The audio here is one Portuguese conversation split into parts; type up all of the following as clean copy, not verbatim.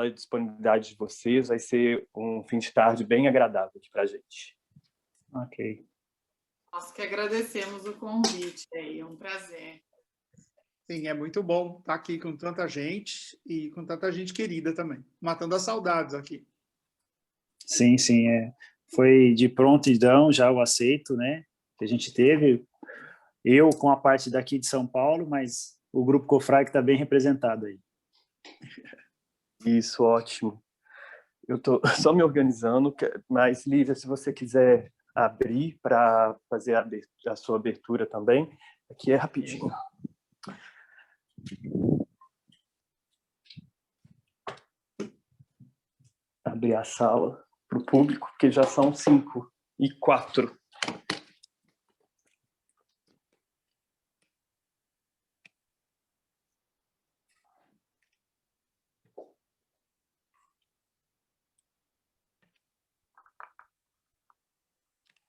pela disponibilidade de vocês. Vai ser um fim de tarde bem agradável aqui para a gente. Ok. Nós que agradecemos o convite aí, é um prazer. Sim, é muito bom estar aqui com tanta gente e com tanta gente querida também, matando as saudades aqui. Sim, sim, foi de prontidão já o aceito, né, que a gente teve, eu com a parte daqui de São Paulo, mas o Grupo Cofrade está bem representado aí. Isso, ótimo. Eu estou só me organizando, mas, Lívia, se você quiser abrir para fazer a sua abertura também, aqui é rapidinho. Abrir a sala para o público, porque já são 5h04.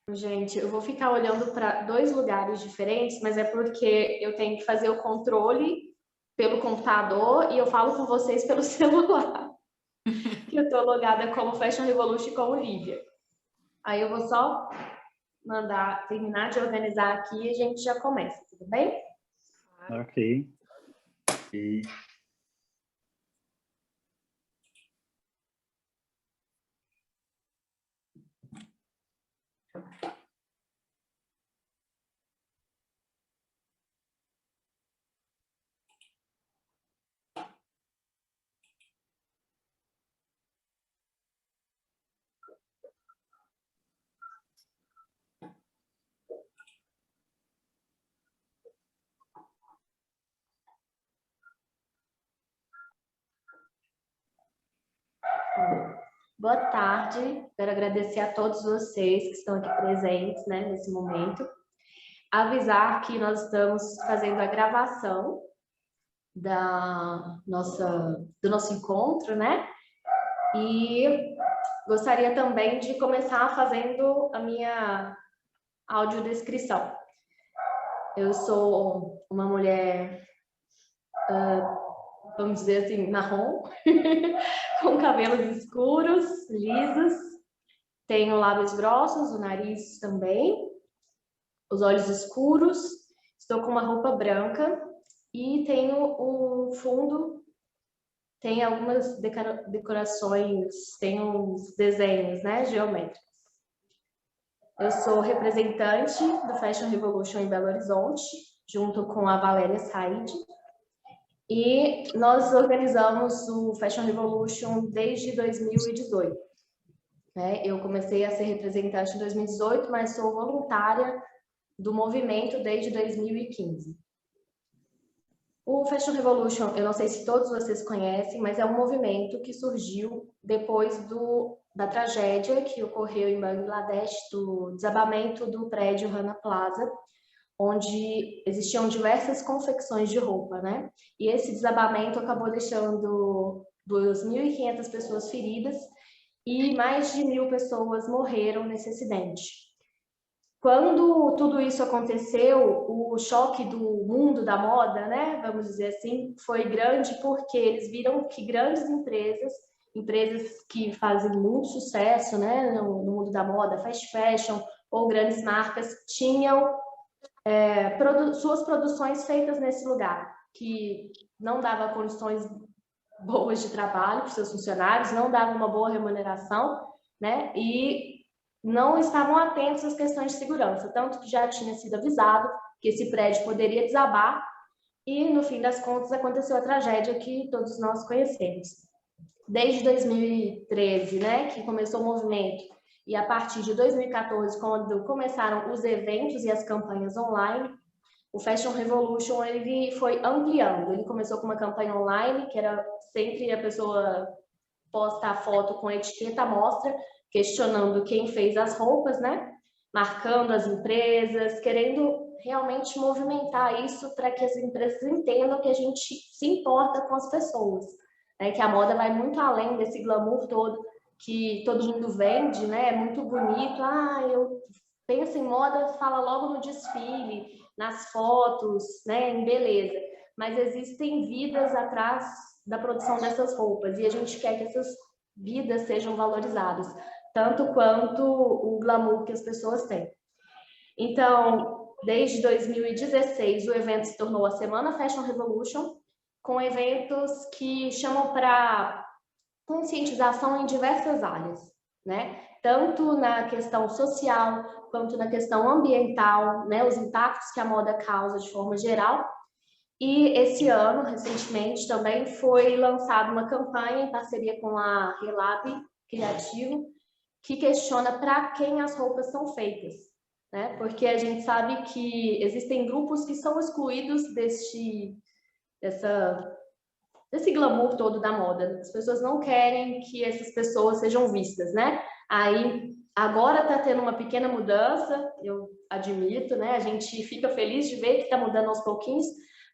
Gente, eu vou ficar olhando para 2 lugares diferentes, mas é porque eu tenho que fazer o controle pelo computador e eu falo com vocês pelo celular. Que eu estou logada como Fashion Revolution com Lívia. Aí eu vou só terminar de organizar aqui e a gente já começa, tudo bem? Ok. E... Boa tarde, quero agradecer a todos vocês que estão aqui presentes, né, nesse momento. Avisar que nós estamos fazendo a gravação do nosso encontro, né? E gostaria também de começar fazendo a minha audiodescrição. Eu sou uma mulher, vamos dizer assim, marrom, com cabelos escuros, lisos, tenho lábios grossos, o nariz também, os olhos escuros, estou com uma roupa branca e tenho um fundo, tem algumas decorações, tem uns desenhos, né, geométricos. Eu sou representante do Fashion Revolution em Belo Horizonte, junto com a Valéria Said, e nós organizamos o Fashion Revolution desde 2018. Né? Eu comecei a ser representante em 2018, mas sou voluntária do movimento desde 2015. O Fashion Revolution, eu não sei se todos vocês conhecem, mas é um movimento que surgiu depois da tragédia que ocorreu em Bangladesh, do desabamento do prédio Rana Plaza, onde existiam diversas confecções de roupa, né? E esse desabamento acabou deixando 2.500 pessoas feridas e mais de 1.000 pessoas morreram nesse acidente. Quando tudo isso aconteceu, o choque do mundo da moda, né, vamos dizer assim, foi grande porque eles viram que grandes empresas que fazem muito sucesso, né, no mundo da moda, fast fashion ou grandes marcas, tinham suas produções feitas nesse lugar, que não dava condições boas de trabalho para os seus funcionários, não dava uma boa remuneração, né, e não estavam atentos às questões de segurança, tanto que já tinha sido avisado que esse prédio poderia desabar e, no fim das contas, aconteceu a tragédia que todos nós conhecemos. Desde 2013, né, que começou o movimento, e a partir de 2014, quando começaram os eventos e as campanhas online, o Fashion Revolution ele foi ampliando. Ele começou com uma campanha online, que era sempre a pessoa posta a foto com a etiqueta à mostra, questionando quem fez as roupas, né? Marcando as empresas, querendo realmente movimentar isso para que as empresas entendam que a gente se importa com as pessoas, né? Que a moda vai muito além desse glamour todo que todo mundo vende, né? É muito bonito. Eu penso em moda, fala logo no desfile, nas fotos, né? Em beleza. Mas existem vidas atrás da produção dessas roupas, e a gente quer que essas vidas sejam valorizadas, tanto quanto o glamour que as pessoas têm. Então, desde 2016, o evento se tornou a Semana Fashion Revolution, com eventos que chamam para conscientização em diversas áreas, né? Tanto na questão social, quanto na questão ambiental, né? Os impactos que a moda causa de forma geral. E esse ano, recentemente, também foi lançada uma campanha em parceria com a Relab Criativo, que questiona para quem as roupas são feitas, né? Porque a gente sabe que existem grupos que são excluídos desse glamour todo da moda. As pessoas não querem que essas pessoas sejam vistas, né? Aí, agora está tendo uma pequena mudança, eu admito, né? A gente fica feliz de ver que está mudando aos pouquinhos,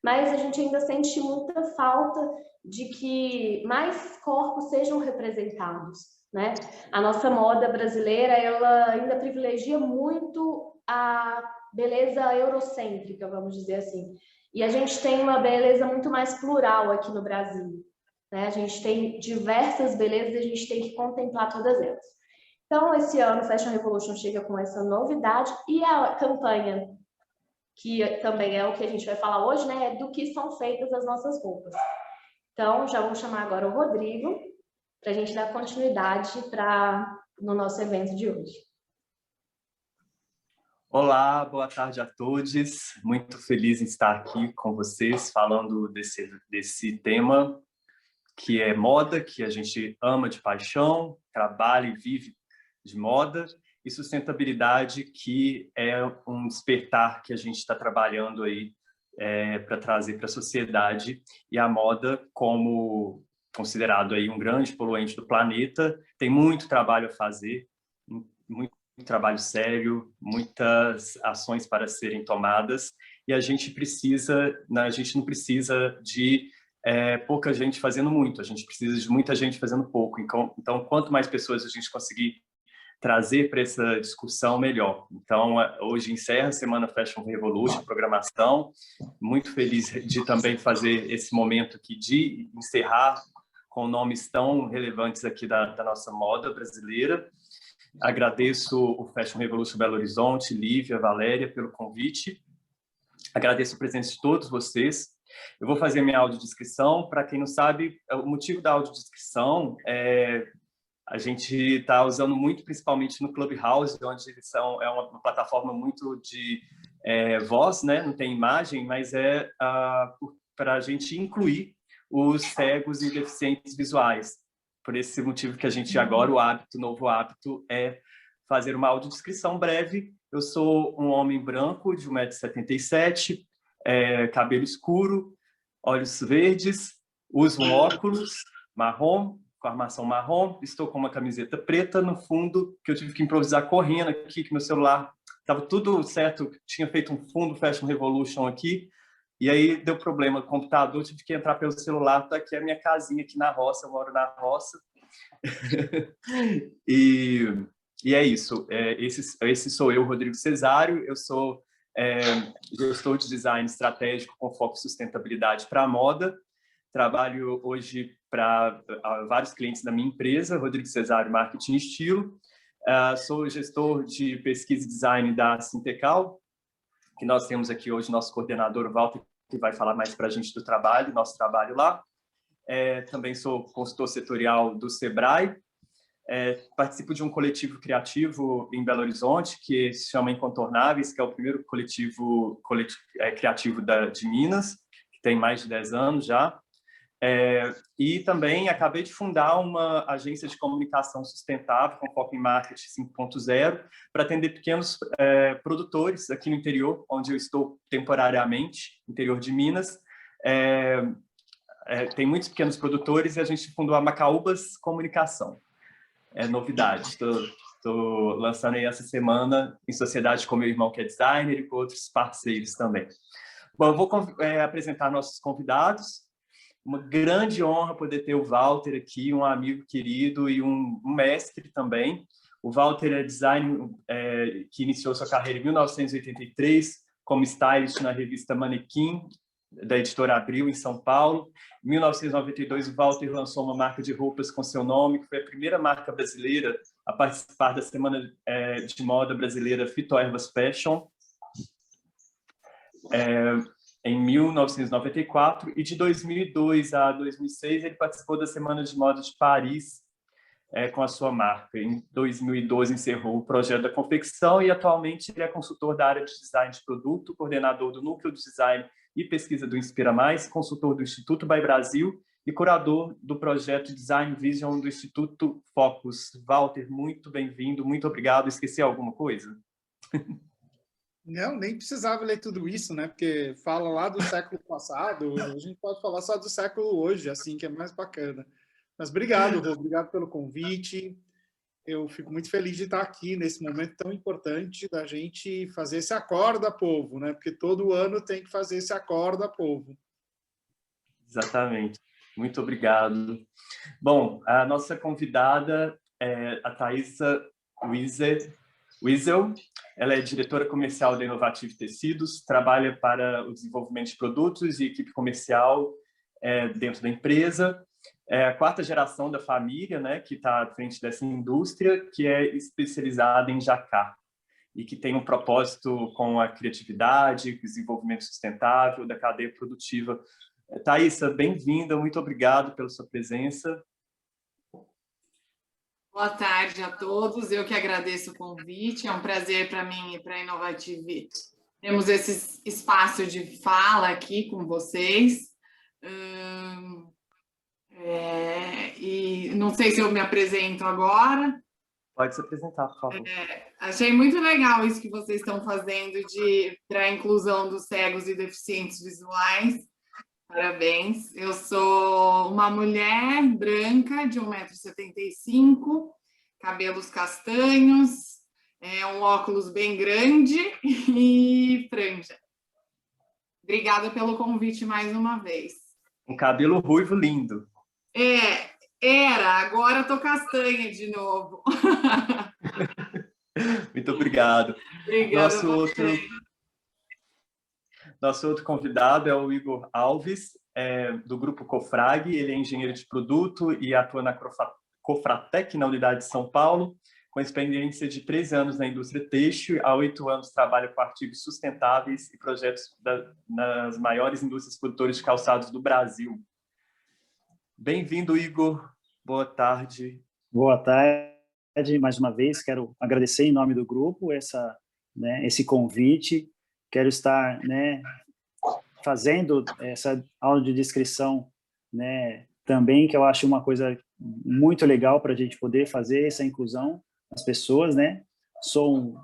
mas a gente ainda sente muita falta de que mais corpos sejam representados, né? A nossa moda brasileira, ela ainda privilegia muito a beleza eurocêntrica, vamos dizer assim. E a gente tem uma beleza muito mais plural aqui no Brasil, né? A gente tem diversas belezas e a gente tem que contemplar todas elas. Então, esse ano, o Fashion Revolution chega com essa novidade e a campanha, que também é o que a gente vai falar hoje, né? É do que são feitas as nossas roupas. Então, já vou chamar agora o Rodrigo, para a gente dar continuidade no nosso evento de hoje. Olá, boa tarde a todos. Muito feliz em estar aqui com vocês, falando desse tema que é moda, que a gente ama de paixão, trabalha e vive de moda, e sustentabilidade, que é um despertar que a gente está trabalhando aí para trazer para a sociedade, e a moda, como considerado aí um grande poluente do planeta, tem muito trabalho a fazer, muito trabalho sério, muitas ações para serem tomadas, e a gente não precisa de pouca gente fazendo muito, a gente precisa de muita gente fazendo pouco. Então, quanto mais pessoas a gente conseguir trazer para essa discussão, melhor. Então, hoje encerra a Semana Fashion Revolution, programação. Muito feliz de também fazer esse momento aqui de encerrar com nomes tão relevantes aqui da nossa moda brasileira. Agradeço o Fashion Revolution Belo Horizonte, Lívia, Valéria, pelo convite. Agradeço a presença de todos vocês. Eu vou fazer minha audiodescrição. Para quem não sabe, o motivo da audiodescrição a gente está usando muito, principalmente no Clubhouse, onde é uma plataforma muito de voz, né? Não tem imagem, mas para a gente incluir os cegos e deficientes visuais. Por esse motivo que a gente agora, o novo hábito é fazer uma audiodescrição breve. Eu sou um homem branco de 1,77 m, cabelo escuro, olhos verdes, uso um óculos marrom, com armação marrom, estou com uma camiseta preta no fundo, que eu tive que improvisar correndo aqui, que meu celular estava tudo certo, tinha feito um fundo Fashion Revolution aqui, e aí deu problema com o computador, tive que entrar pelo celular. Tá aqui a minha casinha aqui na roça, eu moro na roça. e é isso. Esse sou eu, Rodrigo Cesário. Eu sou gestor de design estratégico com foco em sustentabilidade para a moda. Trabalho hoje para vários clientes da minha empresa, Rodrigo Cesário Marketing e Estilo. Sou gestor de pesquisa e design da Sintecal, que nós temos aqui hoje nosso coordenador, Walter, que vai falar mais para a gente do trabalho, nosso trabalho lá. Também sou consultor setorial do Sebrae. Participo de um coletivo criativo em Belo Horizonte, que se chama Incontornáveis, que é o primeiro coletivo criativo de Minas, que tem mais de 10 anos já. E também acabei de fundar uma agência de comunicação sustentável com foco em marketing 5.0 para atender pequenos produtores aqui no interior, onde eu estou temporariamente, interior de Minas. Tem muitos pequenos produtores e a gente fundou a Macaúbas Comunicação. É novidade, estou lançando aí essa semana em sociedade com meu irmão que é designer e com outros parceiros também. Bom, eu vou apresentar nossos convidados. Uma grande honra poder ter o Walter aqui, um amigo querido e um mestre também. O Walter é designer que iniciou sua carreira em 1983 como stylist na revista Manequim, da editora Abril, em São Paulo. Em 1992, o Walter lançou uma marca de roupas com seu nome, que foi a primeira marca brasileira a participar da Semana de Moda Brasileira Fitoervas Fashion, em 1994. E de 2002 a 2006, ele participou da Semana de Moda de Paris, com a sua marca. Em 2012, encerrou o projeto da confecção e, atualmente, ele é consultor da área de design de produto, coordenador do Núcleo de Design e Pesquisa do Inspira Mais, consultor do Instituto By Brasil e curador do projeto Design Vision do Instituto Focus. Walter, muito bem-vindo, muito obrigado. Esqueci alguma coisa? Não, nem precisava ler tudo isso, né? Porque fala lá do século passado, a gente pode falar só do século hoje, assim, que é mais bacana. Mas obrigado, Rô, obrigado pelo convite. Eu fico muito feliz de estar aqui nesse momento tão importante da gente fazer esse Acorda, povo, né? Porque todo ano tem que fazer esse Acorda, povo. Exatamente. Muito obrigado. Bom, a nossa convidada é a Thaisa Wiesel. Ela é diretora comercial da Inovative Tecidos, trabalha para o desenvolvimento de produtos e equipe comercial dentro da empresa. É a quarta geração da família, né, que está à frente dessa indústria, que é especializada em jacquard e que tem um propósito com a criatividade, o desenvolvimento sustentável da cadeia produtiva. Thaisa, bem-vinda, muito obrigado pela sua presença. Boa tarde a todos, eu que agradeço o convite, é um prazer para mim e para a Inovative. Temos esse espaço de fala aqui com vocês. E não sei se eu me apresento agora. Pode se apresentar, por favor. Achei muito legal isso que vocês estão fazendo para a inclusão dos cegos e deficientes visuais. Parabéns. Eu sou uma mulher branca de 1,75 m, cabelos castanhos, um óculos bem grande e franja. Obrigada pelo convite mais uma vez. Um cabelo ruivo lindo. Agora estou castanha de novo. Muito obrigado. Obrigada. Nosso outro convidado é o Igor Alves, do Grupo Cofrag. Ele é engenheiro de produto e atua na Cofratec, na unidade de São Paulo, com experiência de 13 anos na indústria têxtil. Há 8 anos trabalha com artigos sustentáveis e projetos nas maiores indústrias produtoras de calçados do Brasil. Bem-vindo, Igor. Boa tarde. Boa tarde. Mais uma vez, quero agradecer em nome do grupo esse convite. Quero estar fazendo essa audiodescrição também, que eu acho uma coisa muito legal para a gente poder fazer essa inclusão das pessoas. Sou um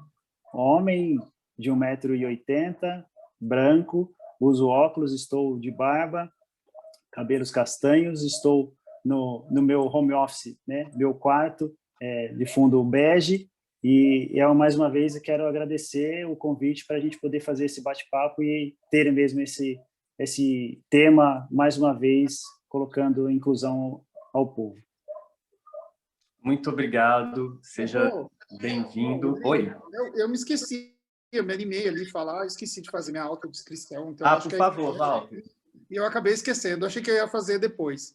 homem de 1,80 m, branco, uso óculos, estou de barba, cabelos castanhos, estou no meu home office, meu quarto de fundo bege. E mais uma vez eu quero agradecer o convite para a gente poder fazer esse bate-papo e ter mesmo esse tema, mais uma vez, colocando inclusão ao povo. Muito obrigado, seja bem-vindo. Oi. Eu me esqueci, eu me animei ali a falar, esqueci de fazer minha autodescrição. Então por favor, Walter. E eu acabei esquecendo, achei que eu ia fazer depois.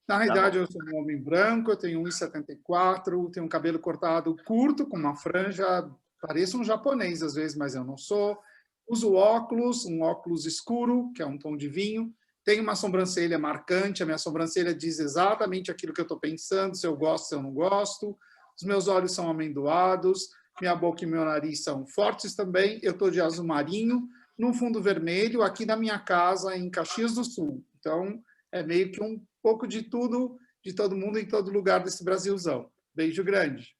Na realidade, eu sou um homem branco, eu tenho 1,74 m, tenho um cabelo cortado curto, com uma franja, pareço um japonês às vezes, mas eu não sou. Uso óculos, um óculos escuro, que é um tom de vinho. Tenho uma sobrancelha marcante, a minha sobrancelha diz exatamente aquilo que eu estou pensando, se eu gosto, se eu não gosto. Os meus olhos são amendoados, minha boca e meu nariz são fortes também. Eu estou de azul marinho, num fundo vermelho, aqui na minha casa, em Caxias do Sul. Então, é meio que um pouco de tudo, de todo mundo, em todo lugar desse Brasilzão. Beijo grande.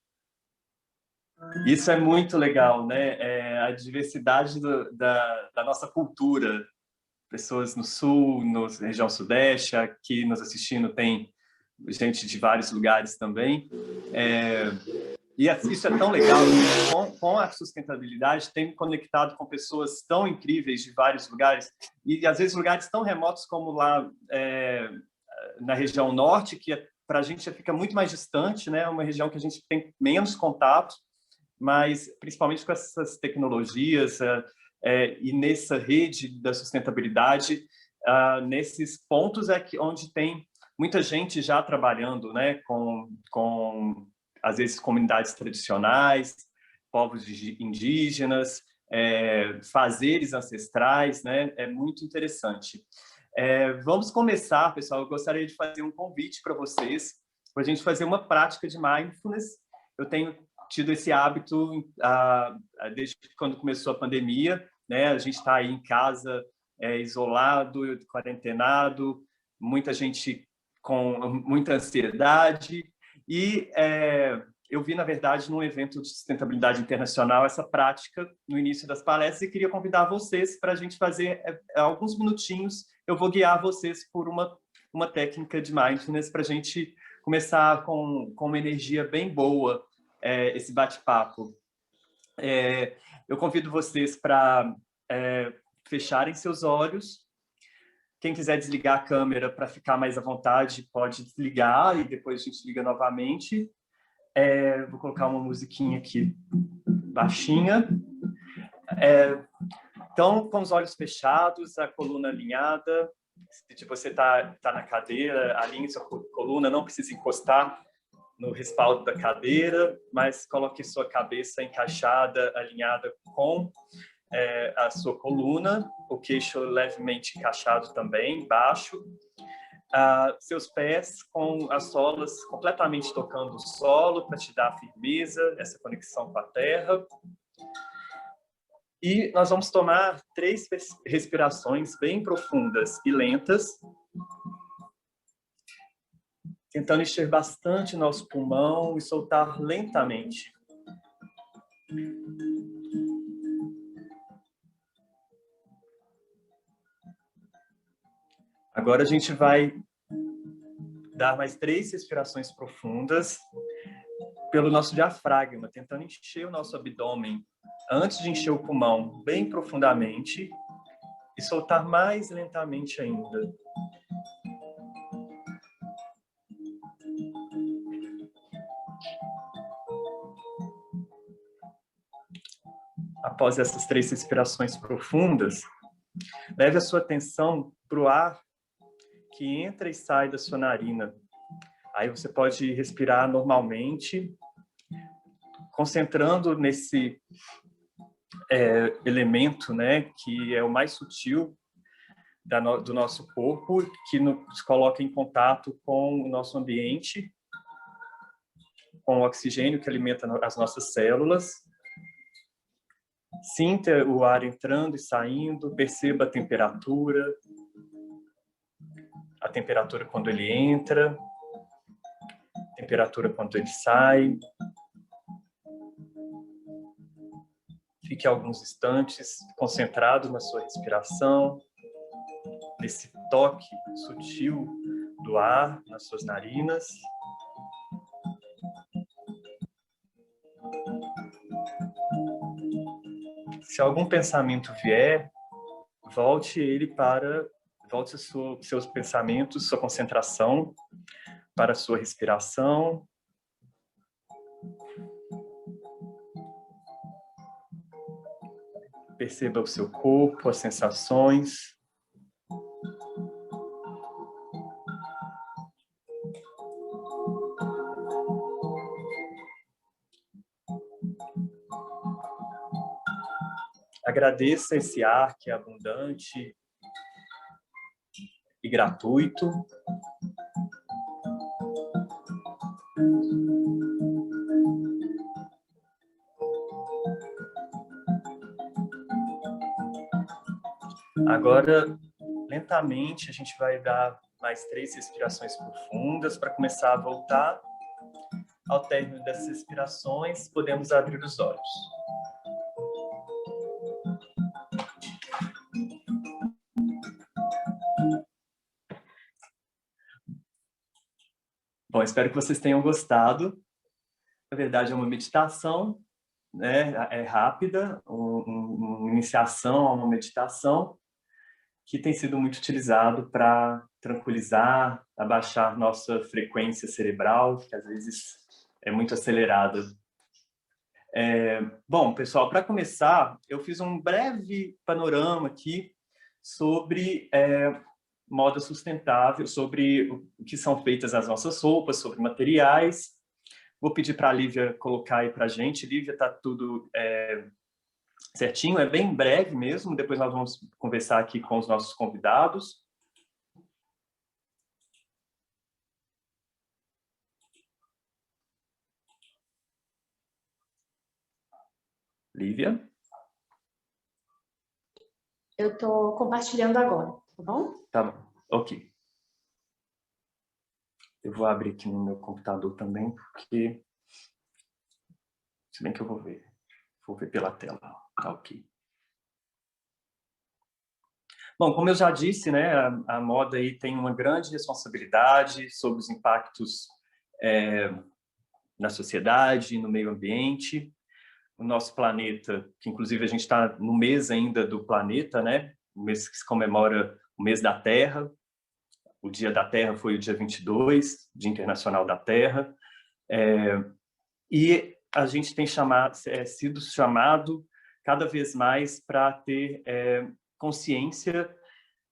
Isso é muito legal, a diversidade da nossa cultura. Pessoas no Sul, na região Sudeste, aqui nos assistindo tem gente de vários lugares também. E isso é tão legal, com a sustentabilidade, tem conectado com pessoas tão incríveis de vários lugares, e às vezes lugares tão remotos como lá na região norte, que para a gente fica muito mais distante, uma região que a gente tem menos contato, mas principalmente com essas tecnologias e nessa rede da sustentabilidade, nesses pontos onde tem muita gente já trabalhando, né, com às vezes, comunidades tradicionais, povos indígenas, fazeres ancestrais, né? É muito interessante. Vamos começar, pessoal. Eu gostaria de fazer um convite para vocês, para a gente fazer uma prática de mindfulness. Eu tenho tido esse hábito desde quando começou a pandemia, né? A gente está aí em casa, isolado, quarentenado, muita gente com muita ansiedade, e eu vi, na verdade, num evento de sustentabilidade internacional, essa prática no início das palestras, e queria convidar vocês para a gente fazer alguns minutinhos. Eu vou guiar vocês por uma técnica de mindfulness para a gente começar com uma energia bem boa, esse bate-papo. Eu convido vocês para fecharem seus olhos. Quem quiser desligar a câmera para ficar mais à vontade, pode desligar e depois a gente liga novamente. Vou colocar uma musiquinha aqui baixinha. Então, com os olhos fechados, a coluna alinhada. Se você está na cadeira, alinhe sua coluna, não precisa encostar no respaldo da cadeira, mas coloque sua cabeça encaixada, alinhada com a sua coluna, o queixo levemente encaixado também, baixo. Seus pés com as solas completamente tocando o solo para te dar firmeza, essa conexão com a terra. E nós vamos tomar 3 respirações bem profundas e lentas, tentando encher bastante nosso pulmão e soltar lentamente. Agora a gente vai dar mais 3 respirações profundas pelo nosso diafragma, tentando encher o nosso abdômen antes de encher o pulmão bem profundamente e soltar mais lentamente ainda. Após essas 3 respirações profundas, leve a sua atenção para o ar que entra e sai da sua narina. Aí você pode respirar normalmente, concentrando nesse elemento, né, que é o mais sutil do nosso corpo, que nos coloca em contato com o nosso ambiente, com o oxigênio que alimenta as nossas células. Sinta o ar entrando e saindo, perceba a temperatura quando ele entra, a temperatura quando ele sai. Fique alguns instantes concentrado na sua respiração, nesse toque sutil do ar nas suas narinas. Se algum pensamento vier, volte seus pensamentos, sua concentração para a sua respiração. Perceba o seu corpo, as sensações. Agradeça esse ar que é abundante e gratuito. Agora, lentamente, a gente vai dar mais 3 respirações profundas para começar a voltar. Ao término dessas respirações, podemos abrir os olhos. Bom, espero que vocês tenham gostado. Na verdade, é uma meditação, né? É rápida, uma iniciação a uma meditação que tem sido muito utilizado para tranquilizar, abaixar nossa frequência cerebral, que às vezes é muito acelerada. Bom, pessoal, para começar, eu fiz um breve panorama aqui sobre moda sustentável, sobre o que são feitas as nossas roupas, sobre materiais. Vou pedir para a Lívia colocar aí para a gente. Lívia, está tudo certinho, é bem breve mesmo, depois nós vamos conversar aqui com os nossos convidados. Lívia? Eu estou compartilhando agora, tá bom? Tá bom, ok. Eu vou abrir aqui no meu computador também, porque... Se bem que eu vou ver pela tela. Tá ok. Bom, como eu já disse, né, a moda aí tem uma grande responsabilidade sobre os impactos na sociedade, no meio ambiente. O nosso planeta, que inclusive a gente está no mês ainda do planeta, né? O mês que se comemora o mês da Terra. O Dia da Terra foi o dia 22, Dia Internacional da Terra. E a gente tem sido chamado cada vez mais para ter consciência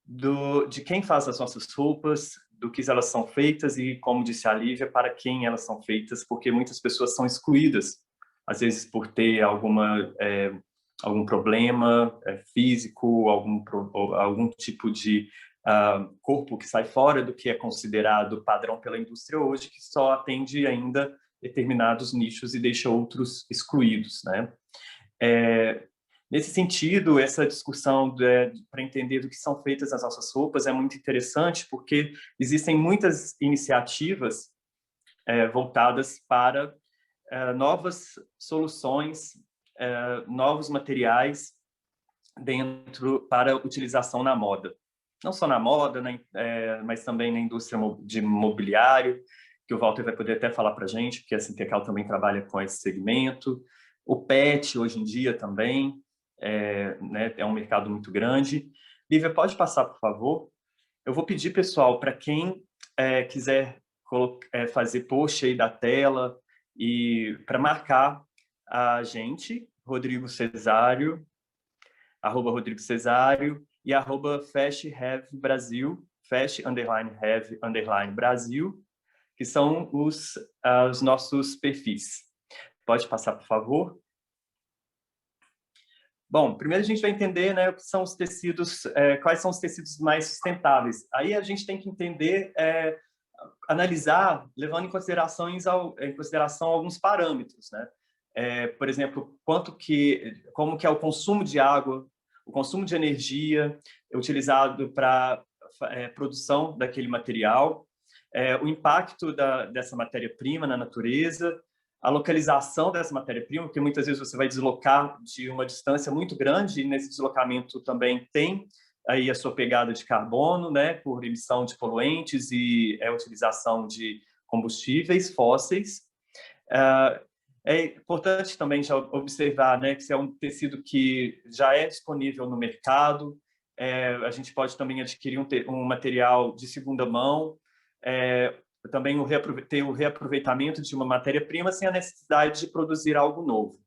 de quem faz as nossas roupas, do que elas são feitas e, como disse a Lívia, para quem elas são feitas, porque muitas pessoas são excluídas, às vezes por ter algum problema físico, algum tipo de corpo que sai fora do que é considerado padrão pela indústria hoje, que só atende ainda determinados nichos e deixa outros excluídos, né? Nesse sentido, essa discussão para entender do que são feitas as nossas roupas é muito interessante, porque existem muitas iniciativas voltadas para novas soluções, novos materiais para utilização na moda. Não só na moda, mas também na indústria de mobiliário, que o Walter vai poder até falar para a gente, porque a Sintecal também trabalha com esse segmento. O PET, hoje em dia, também é um mercado muito grande. Lívia, pode passar, por favor? Eu vou pedir, pessoal, para quem quiser fazer post aí da tela e para marcar a gente, Rodrigo Cesário, @Rodrigo Cesário e @FashHaveBrasil, Fash_Have_Brasil, que são os nossos perfis. Pode passar, por favor? Bom, primeiro a gente vai entender, né, o que são os tecidos, quais são os tecidos mais sustentáveis. Aí a gente tem que entender, analisar, levando em consideração alguns parâmetros, né? Por exemplo, como que é o consumo de água, o consumo de energia utilizado para produção daquele material, o impacto dessa matéria-prima na natureza, a localização dessa matéria-prima, porque muitas vezes você vai deslocar de uma distância muito grande e nesse deslocamento também tem aí a sua pegada de carbono, né, por emissão de poluentes e utilização de combustíveis fósseis. É importante também já observar, né, que se é um tecido que já é disponível no mercado, a gente pode também adquirir um material de segunda mão, também ter o reaproveitamento de uma matéria-prima sem a necessidade de produzir algo novo.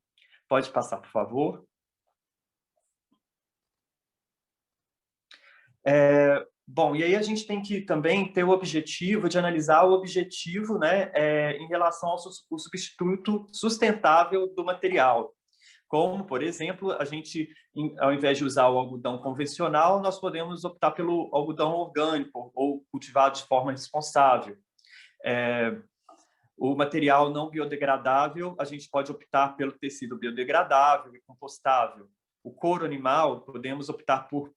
Pode passar, por favor? Bom, e aí a gente tem que também ter o objetivo de analisar o objetivo, né, em relação ao substituto sustentável do material. Como, por exemplo, a gente, ao invés de usar o algodão convencional, nós podemos optar pelo algodão orgânico ou cultivado de forma responsável. O material não biodegradável, a gente pode optar pelo tecido biodegradável e compostável. O couro animal, podemos optar por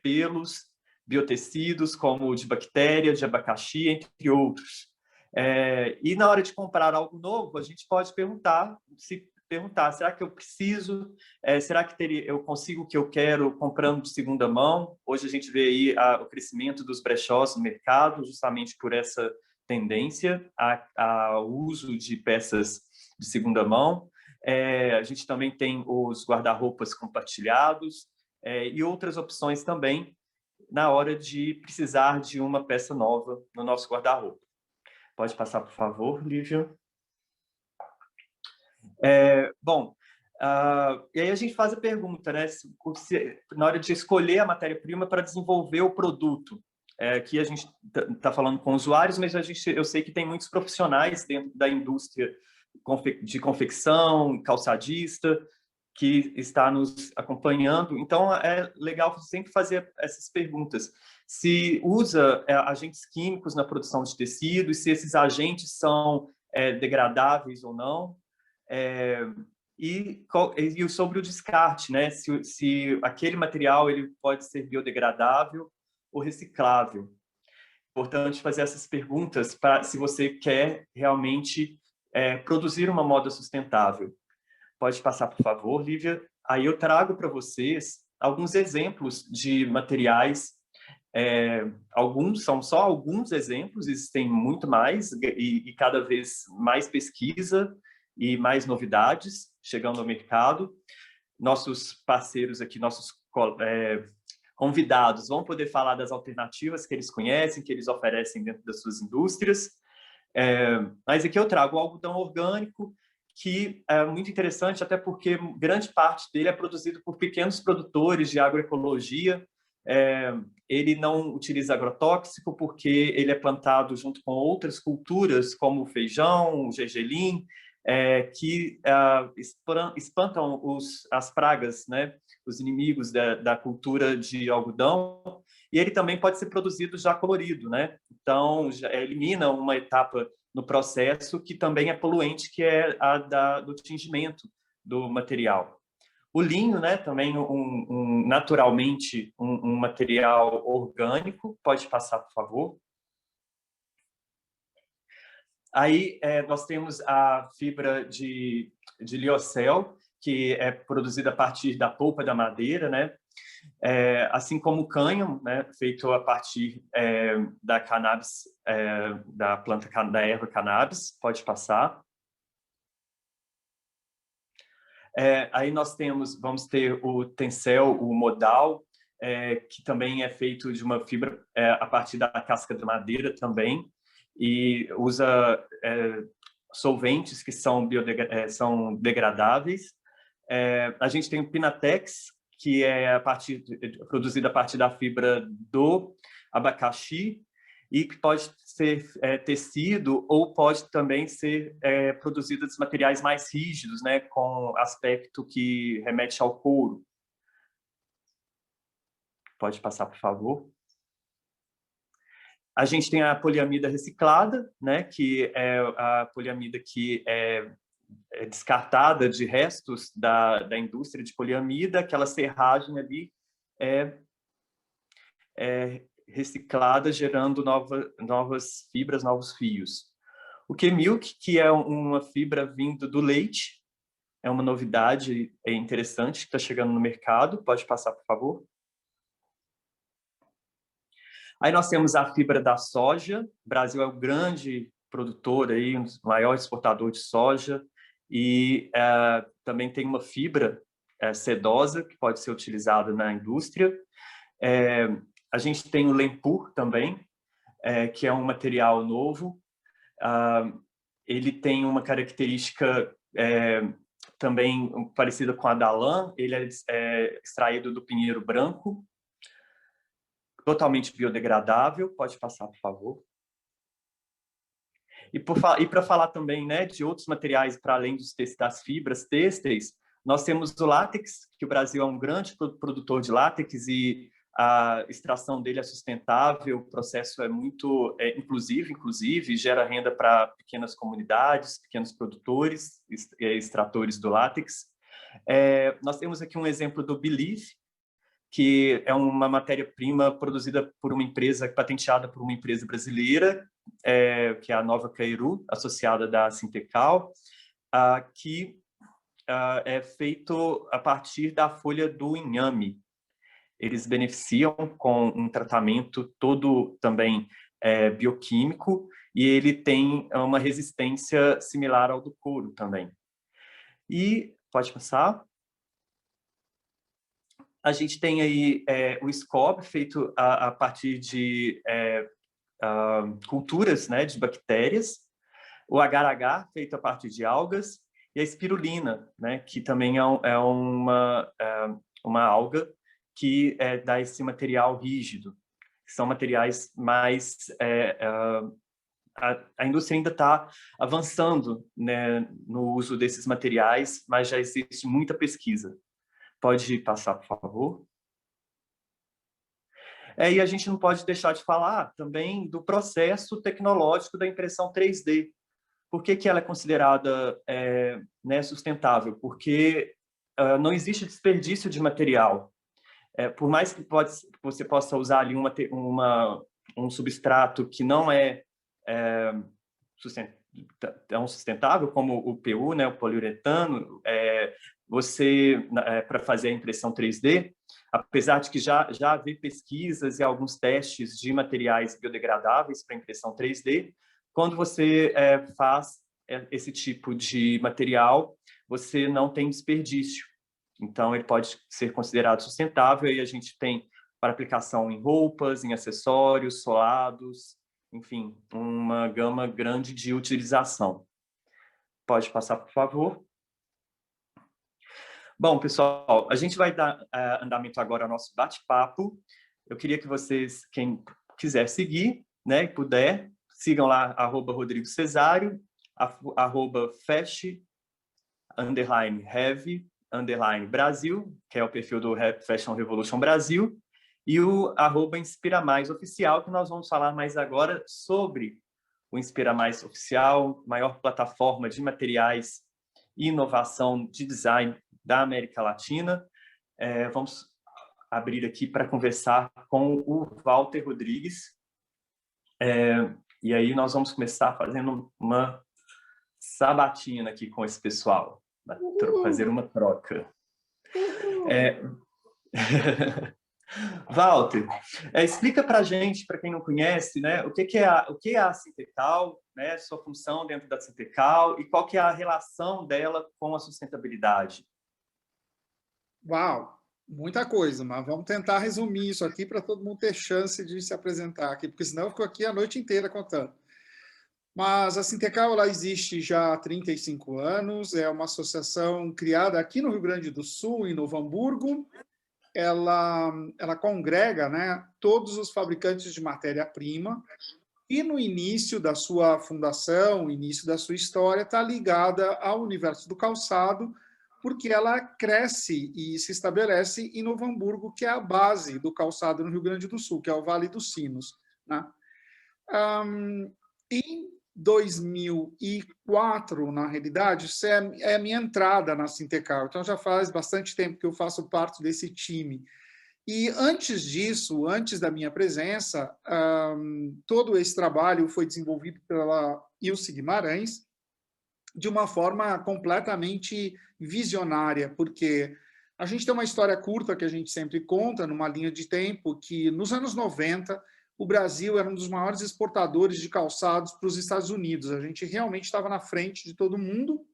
pelos, biotecidos, como o de bactéria, de abacaxi, entre outros. E na hora de comprar algo novo, a gente pode perguntar, será que eu preciso? Será que eu consigo o que eu quero comprando de segunda mão? Hoje a gente vê aí o crescimento dos brechós no mercado, justamente por essa tendência ao uso de peças de segunda mão. A gente também tem os guarda-roupas compartilhados e outras opções também na hora de precisar de uma peça nova no nosso guarda-roupa. Pode passar, por favor, Lívia? Bom, e aí a gente faz a pergunta, né? Na hora de escolher a matéria-prima para desenvolver o produto, aqui a gente está falando com usuários, mas eu sei que tem muitos profissionais dentro da indústria de confecção, calçadista, que está nos acompanhando. Então, é legal sempre fazer essas perguntas. Se usa agentes químicos na produção de tecido, e se esses agentes são degradáveis ou não. E sobre o descarte, né? Se aquele material ele pode ser biodegradável ou reciclável. Importante fazer essas perguntas se você quer realmente produzir uma moda sustentável. Pode passar, por favor, Lívia. Aí eu trago para vocês alguns exemplos de materiais. São só alguns exemplos, existem muito mais, e cada vez mais pesquisa e mais novidades chegando ao mercado. Nossos parceiros aqui, nossos convidados, vão poder falar das alternativas que eles conhecem, que eles oferecem dentro das suas indústrias. Mas aqui eu trago o algodão orgânico, que é muito interessante, até porque grande parte dele é produzido por pequenos produtores de agroecologia. Ele não utiliza agrotóxico, porque ele é plantado junto com outras culturas, como o feijão, o gergelim, que espantam as pragas, né? Os inimigos da cultura de algodão. E ele também pode ser produzido já colorido, né? Então, já elimina uma etapa no processo que também é poluente, que é a do tingimento do material. O linho, né, também naturalmente um material orgânico. Pode passar, por favor. Aí nós temos a fibra de liocel, que é produzida a partir da polpa da madeira, né? Assim como o cânhamo, né, feito a partir da cannabis, da planta da erva cannabis. Pode passar. Aí nós vamos ter o tencel, o modal, que também é feito de uma fibra a partir da casca da madeira também, e usa solventes que são degradáveis. A gente tem o Pinatex, que é produzido a partir da fibra do abacaxi, e que pode ser tecido ou pode também ser produzido de materiais mais rígidos, né, com aspecto que remete ao couro. Pode passar, por favor. A gente tem a poliamida reciclada, né, que é a poliamida que é descartada de restos da indústria de poliamida. Aquela serragem ali é reciclada, gerando novas fibras, novos fios. O Q-Milk, que é uma fibra vindo do leite, é uma novidade interessante que está chegando no mercado. Pode passar, por favor. Aí nós temos a fibra da soja. O Brasil é o grande produtor, aí, um dos maiores exportadores de soja, e também tem uma fibra sedosa que pode ser utilizada na indústria. A gente tem o Lempur também, que é um material novo. Ele tem uma característica também parecida com a da lã. Ele é extraído do pinheiro branco, totalmente biodegradável. Pode passar, por favor. E para falar também, né, de outros materiais para além das fibras têxteis, nós temos o látex, que o Brasil é um grande produtor de látex e a extração dele é sustentável. O processo é muito inclusive gera renda para pequenas comunidades, pequenos produtores, extratores do látex. Nós temos aqui um exemplo do Belief, que é uma matéria-prima produzida por uma empresa, patenteada por uma empresa brasileira, que é a Nova Cairu, associada da Sintecal, que é feito a partir da folha do inhame. Eles beneficiam com um tratamento todo também bioquímico, e ele tem uma resistência similar ao do couro também. E pode passar. A gente tem aí o SCOB, feito a partir de culturas, né, de bactérias, o agar-agar, feito a partir de algas, e a espirulina, né, que também é uma alga que dá esse material rígido. são materiais mais... a indústria ainda está avançando, né, no uso desses materiais, mas já existe muita pesquisa. Pode passar, por favor? E a gente não pode deixar de falar também do processo tecnológico da impressão 3D. Por que ela é considerada né, sustentável? Porque não existe desperdício de material. Por mais que você possa usar ali um substrato que não é tão sustentável, como o PU, né, o poliuretano, para fazer a impressão 3D, apesar de que já havia pesquisas e alguns testes de materiais biodegradáveis para impressão 3D, quando você faz esse tipo de material, você não tem desperdício. Então, ele pode ser considerado sustentável, e a gente tem para aplicação em roupas, em acessórios, solados, enfim, uma gama grande de utilização. Pode passar, por favor. Bom, pessoal, a gente vai dar andamento agora ao nosso bate-papo. Eu queria que vocês, quem quiser seguir, né, e puder, sigam lá, @Rodrigo Cesário, @fashion_heavy_Brasil, que é o perfil do Fashion Revolution Brasil, e o @InspiraMaisOficial, que nós vamos falar mais agora sobre o Inspira Mais Oficial, maior plataforma de materiais e inovação de design da América Latina. Vamos abrir aqui para conversar com o Walter Rodrigues. E aí nós vamos começar fazendo uma sabatina aqui com esse pessoal, fazer uma troca. Walter, explica para a gente, para quem não conhece, né, o que é a Sintecal, né, sua função dentro da Sintecal e qual que é a relação dela com a sustentabilidade. Uau, muita coisa, mas vamos tentar resumir isso aqui para todo mundo ter chance de se apresentar aqui, porque senão eu fico aqui a noite inteira contando. Mas a Sintecal, ela existe já há 35 anos, é uma associação criada aqui no Rio Grande do Sul, em Novo Hamburgo. Ela congrega, né, todos os fabricantes de matéria-prima, e no início da sua fundação, início da sua história, está ligada ao universo do calçado, porque ela cresce e se estabelece em Novo Hamburgo, que é a base do calçado no Rio Grande do Sul, que é o Vale dos Sinos, né? Em 2004, na realidade, isso é a minha entrada na Sintecal. Então, já faz bastante tempo que eu faço parte desse time. E antes disso, antes da minha presença, todo esse trabalho foi desenvolvido pela Ilse Guimarães de uma forma completamente visionária, porque a gente tem uma história curta que a gente sempre conta, numa linha de tempo, que nos anos 90, o Brasil era um dos maiores exportadores de calçados para os Estados Unidos. A gente realmente estava na frente de todo mundo.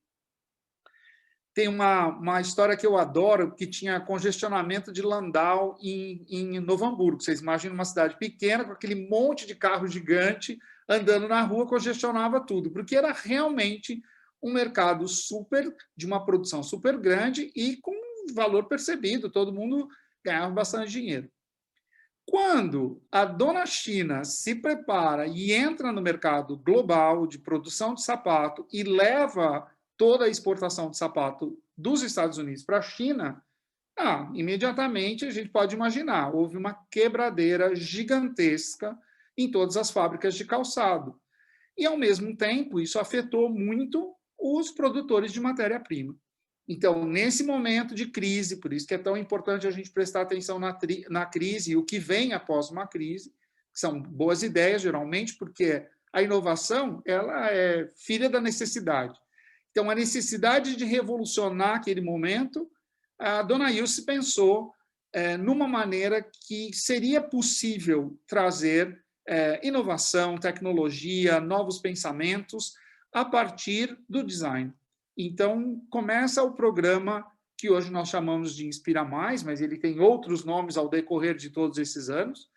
Tem uma história que eu adoro, que tinha congestionamento de Landau em Novo Hamburgo. Vocês imaginam uma cidade pequena, com aquele monte de carro gigante andando na rua, congestionava tudo, porque era realmente um mercado de uma produção super grande e com valor percebido, todo mundo ganhava bastante dinheiro. Quando a dona China se prepara e entra no mercado global de produção de sapato e leva toda a exportação de sapato dos Estados Unidos para a China, imediatamente a gente pode imaginar, houve uma quebradeira gigantesca em todas as fábricas de calçado. E, ao mesmo tempo, isso afetou muito os produtores de matéria-prima. Então, nesse momento de crise, por isso que é tão importante a gente prestar atenção na crise e o que vem após uma crise, que são boas ideias, geralmente, porque a inovação ela é filha da necessidade. Então, a necessidade de revolucionar aquele momento, a dona Ilse pensou numa maneira que seria possível trazer inovação, tecnologia, novos pensamentos a partir do design. Então, começa o programa que hoje nós chamamos de Inspira Mais, mas ele tem outros nomes ao decorrer de todos esses anos.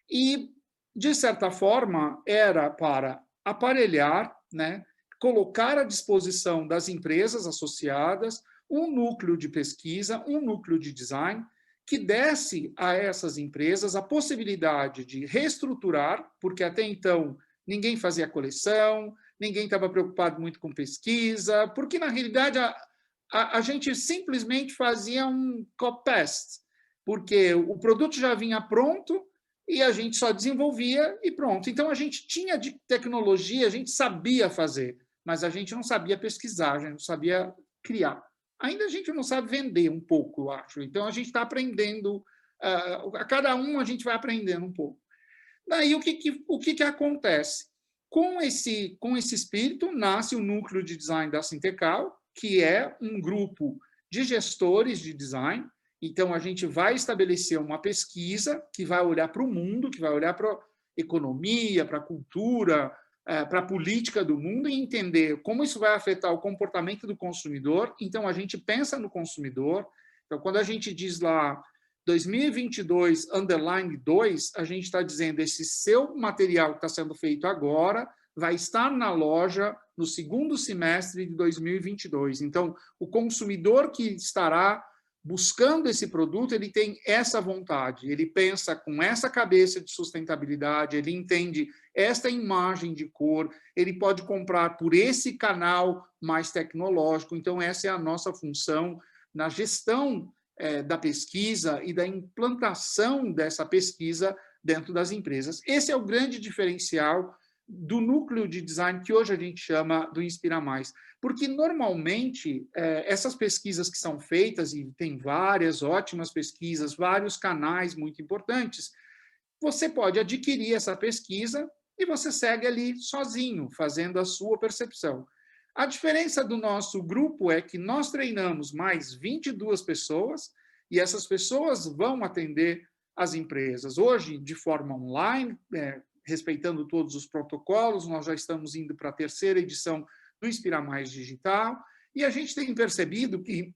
E, de certa forma, era para aparelhar, né, colocar à disposição das empresas associadas um núcleo de pesquisa, um núcleo de design, que desse a essas empresas a possibilidade de reestruturar, porque até então ninguém fazia coleção, ninguém estava preocupado muito com pesquisa, porque, na realidade, a gente simplesmente fazia um copy-paste, porque o produto já vinha pronto e a gente só desenvolvia e pronto. Então, a gente tinha de tecnologia, a gente sabia fazer, mas a gente não sabia pesquisar, a gente não sabia criar. Ainda a gente não sabe vender um pouco, eu acho. Então, a gente está aprendendo, a cada um a gente vai aprendendo um pouco. Daí, o que acontece? Com esse espírito, nasce o núcleo de design da Sintecal, que é um grupo de gestores de design. Então, a gente vai estabelecer uma pesquisa que vai olhar para o mundo, que vai olhar para a economia, para a cultura, para a política do mundo e entender como isso vai afetar o comportamento do consumidor. Então, a gente pensa no consumidor. Então, quando a gente diz lá 2022 underline 2, a gente está dizendo esse seu material que está sendo feito agora vai estar na loja no segundo semestre de 2022. Então, o consumidor que estará buscando esse produto, ele tem essa vontade, ele pensa com essa cabeça de sustentabilidade, ele entende esta imagem de cor, ele pode comprar por esse canal mais tecnológico. Então, essa é a nossa função na gestão da pesquisa e da implantação dessa pesquisa dentro das empresas. Esse é o grande diferencial do núcleo de design que hoje a gente chama do Inspira Mais. Porque, normalmente, essas pesquisas que são feitas, e tem várias ótimas pesquisas, vários canais muito importantes, você pode adquirir essa pesquisa e você segue ali sozinho, fazendo a sua percepção. A diferença do nosso grupo é que nós treinamos mais 22 pessoas e essas pessoas vão atender as empresas. Hoje, de forma online, respeitando todos os protocolos, nós já estamos indo para a 3ª edição do Inspira Mais Digital, e a gente tem percebido que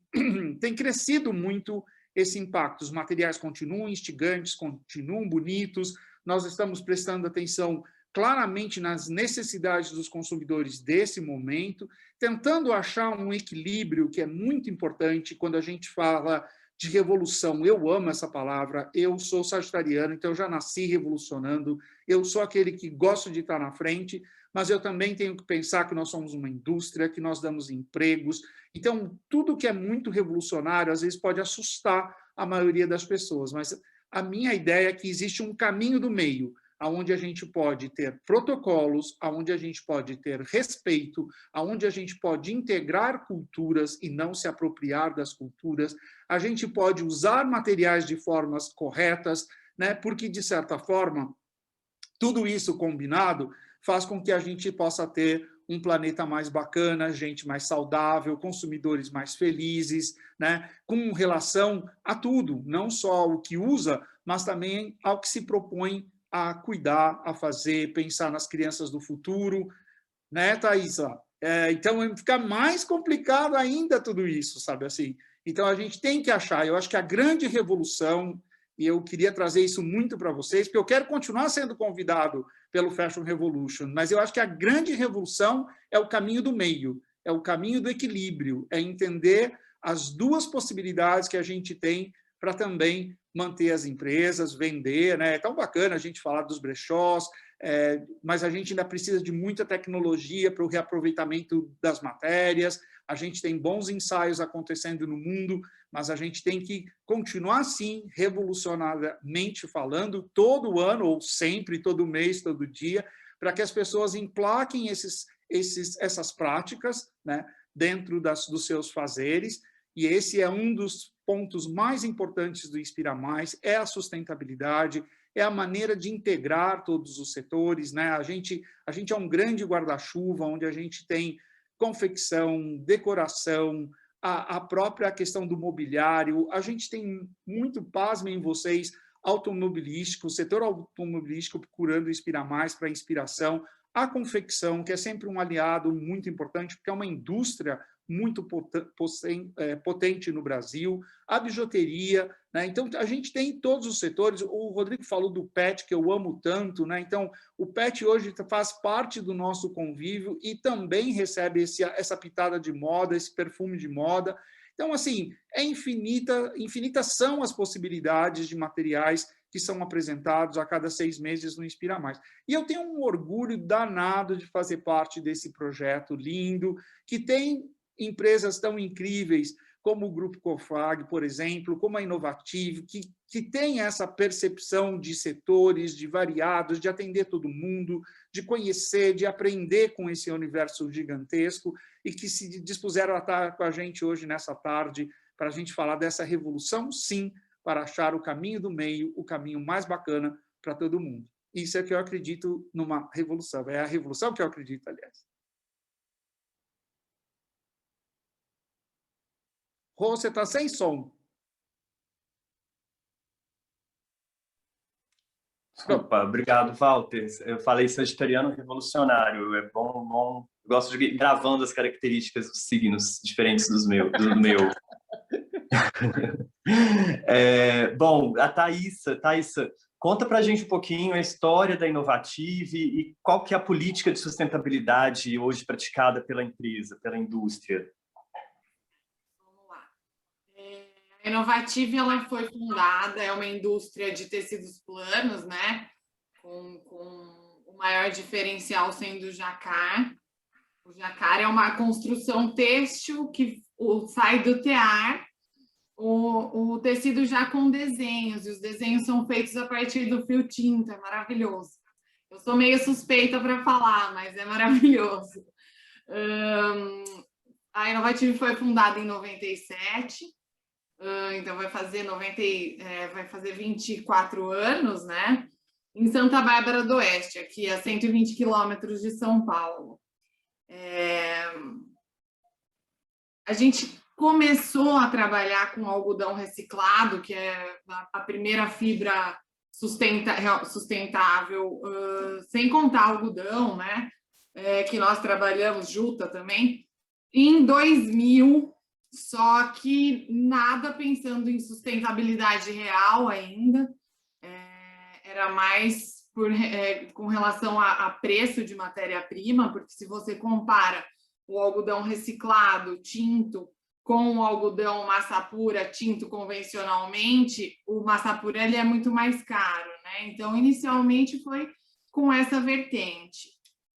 tem crescido muito esse impacto. Os materiais continuam instigantes, continuam bonitos, nós estamos prestando atenção claramente nas necessidades dos consumidores desse momento, tentando achar um equilíbrio que é muito importante quando a gente fala de revolução. Eu amo essa palavra, eu sou sagitariano, então eu já nasci revolucionando, eu sou aquele que gosta de estar na frente, mas eu também tenho que pensar que nós somos uma indústria, que nós damos empregos. Então, tudo que é muito revolucionário, às vezes, pode assustar a maioria das pessoas, mas a minha ideia é que existe um caminho do meio, onde a gente pode ter protocolos, onde a gente pode ter respeito, onde a gente pode integrar culturas e não se apropriar das culturas, a gente pode usar materiais de formas corretas, né? Porque, de certa forma, tudo isso combinado faz com que a gente possa ter um planeta mais bacana, gente mais saudável, consumidores mais felizes, né? Com relação a tudo, não só ao que usa, mas também ao que se propõe a cuidar, a fazer, pensar nas crianças do futuro, né, Thaisa? Então, fica mais complicado ainda tudo isso, sabe assim? Então, a gente tem que achar, eu acho que a grande revolução, e eu queria trazer isso muito para vocês, porque eu quero continuar sendo convidado pelo Fashion Revolution, mas eu acho que a grande revolução é o caminho do meio, é o caminho do equilíbrio, é entender as duas possibilidades que a gente tem para também manter as empresas, vender, né? É tão bacana a gente falar dos brechós, mas a gente ainda precisa de muita tecnologia para o reaproveitamento das matérias, a gente tem bons ensaios acontecendo no mundo, mas a gente tem que continuar, assim, revolucionariamente falando, todo ano, ou sempre, todo mês, todo dia, para que as pessoas emplaquem essas práticas, né, dentro dos seus fazeres, e esse é um dos pontos mais importantes do Inspira Mais, é a sustentabilidade, é a maneira de integrar todos os setores, né? A gente é um grande guarda-chuva, onde a gente tem confecção, decoração, a própria questão do mobiliário, a gente tem muito, pasmem vocês, automobilístico, o setor automobilístico procurando Inspira Mais para inspiração, a confecção, que é sempre um aliado muito importante, porque é uma indústria muito potente no Brasil, a bijuteria, né? Então, a gente tem todos os setores, o Rodrigo falou do PET, que eu amo tanto, né? Então, o PET hoje faz parte do nosso convívio e também recebe essa pitada de moda, esse perfume de moda, Então, assim, infinitas são as possibilidades de materiais que são apresentados a cada 6 meses no Inspira Mais. E eu tenho um orgulho danado de fazer parte desse projeto lindo, que tem empresas tão incríveis como o Grupo Cofrag, por exemplo, como a Inovative, que tem essa percepção de setores, de variados, de atender todo mundo, de conhecer, de aprender com esse universo gigantesco, e que se dispuseram a estar com a gente hoje, nessa tarde, para a gente falar dessa revolução, sim, para achar o caminho do meio, o caminho mais bacana para todo mundo. Isso é que eu acredito numa revolução. É a revolução que eu acredito, aliás. Rô, você está sem som. Desculpa, obrigado, Walter. Eu falei sagitariano revolucionário. É bom. Eu gosto de ir gravando as características dos signos diferentes do meu. Bom, a Thaísa, conta para a gente um pouquinho a história da Inovative e qual que é a política de sustentabilidade hoje praticada pela empresa, pela indústria. Vamos lá. A Inovative, ela foi fundada, é uma indústria de tecidos planos, né? Com o maior diferencial sendo o jacar. O jacar é uma construção têxtil que sai do tear, o tecido já com desenhos, e os desenhos são feitos a partir do fio tinta, é maravilhoso. Eu sou meio suspeita para falar, mas é maravilhoso. A Inovative foi fundada em 97, então vai fazer 24 anos, né? Em Santa Bárbara do Oeste, aqui a 120 quilômetros de São Paulo. A gente começou a trabalhar com algodão reciclado, que é a primeira fibra sustentável, sem contar algodão, né? Que nós trabalhamos, juta também, em 2000, só que nada pensando em sustentabilidade real ainda, era mais com relação a preço de matéria-prima, porque se você compara o algodão reciclado, tinto, com o algodão massa pura, tinto convencionalmente, o massa pura ele é muito mais caro, né? Então, inicialmente foi com essa vertente.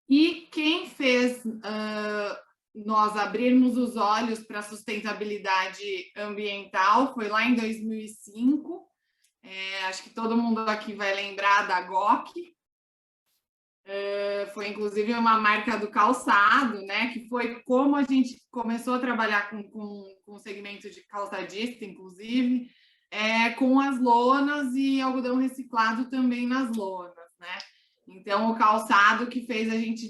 E quem fez nós abrirmos os olhos para a sustentabilidade ambiental foi lá em 2005. Acho que todo mundo aqui vai lembrar da GOC. Foi inclusive uma marca do calçado, né? Que foi como a gente começou a trabalhar com o segmento de calçadista, inclusive, com as lonas e algodão reciclado também nas lonas, né? Então, o calçado que fez a gente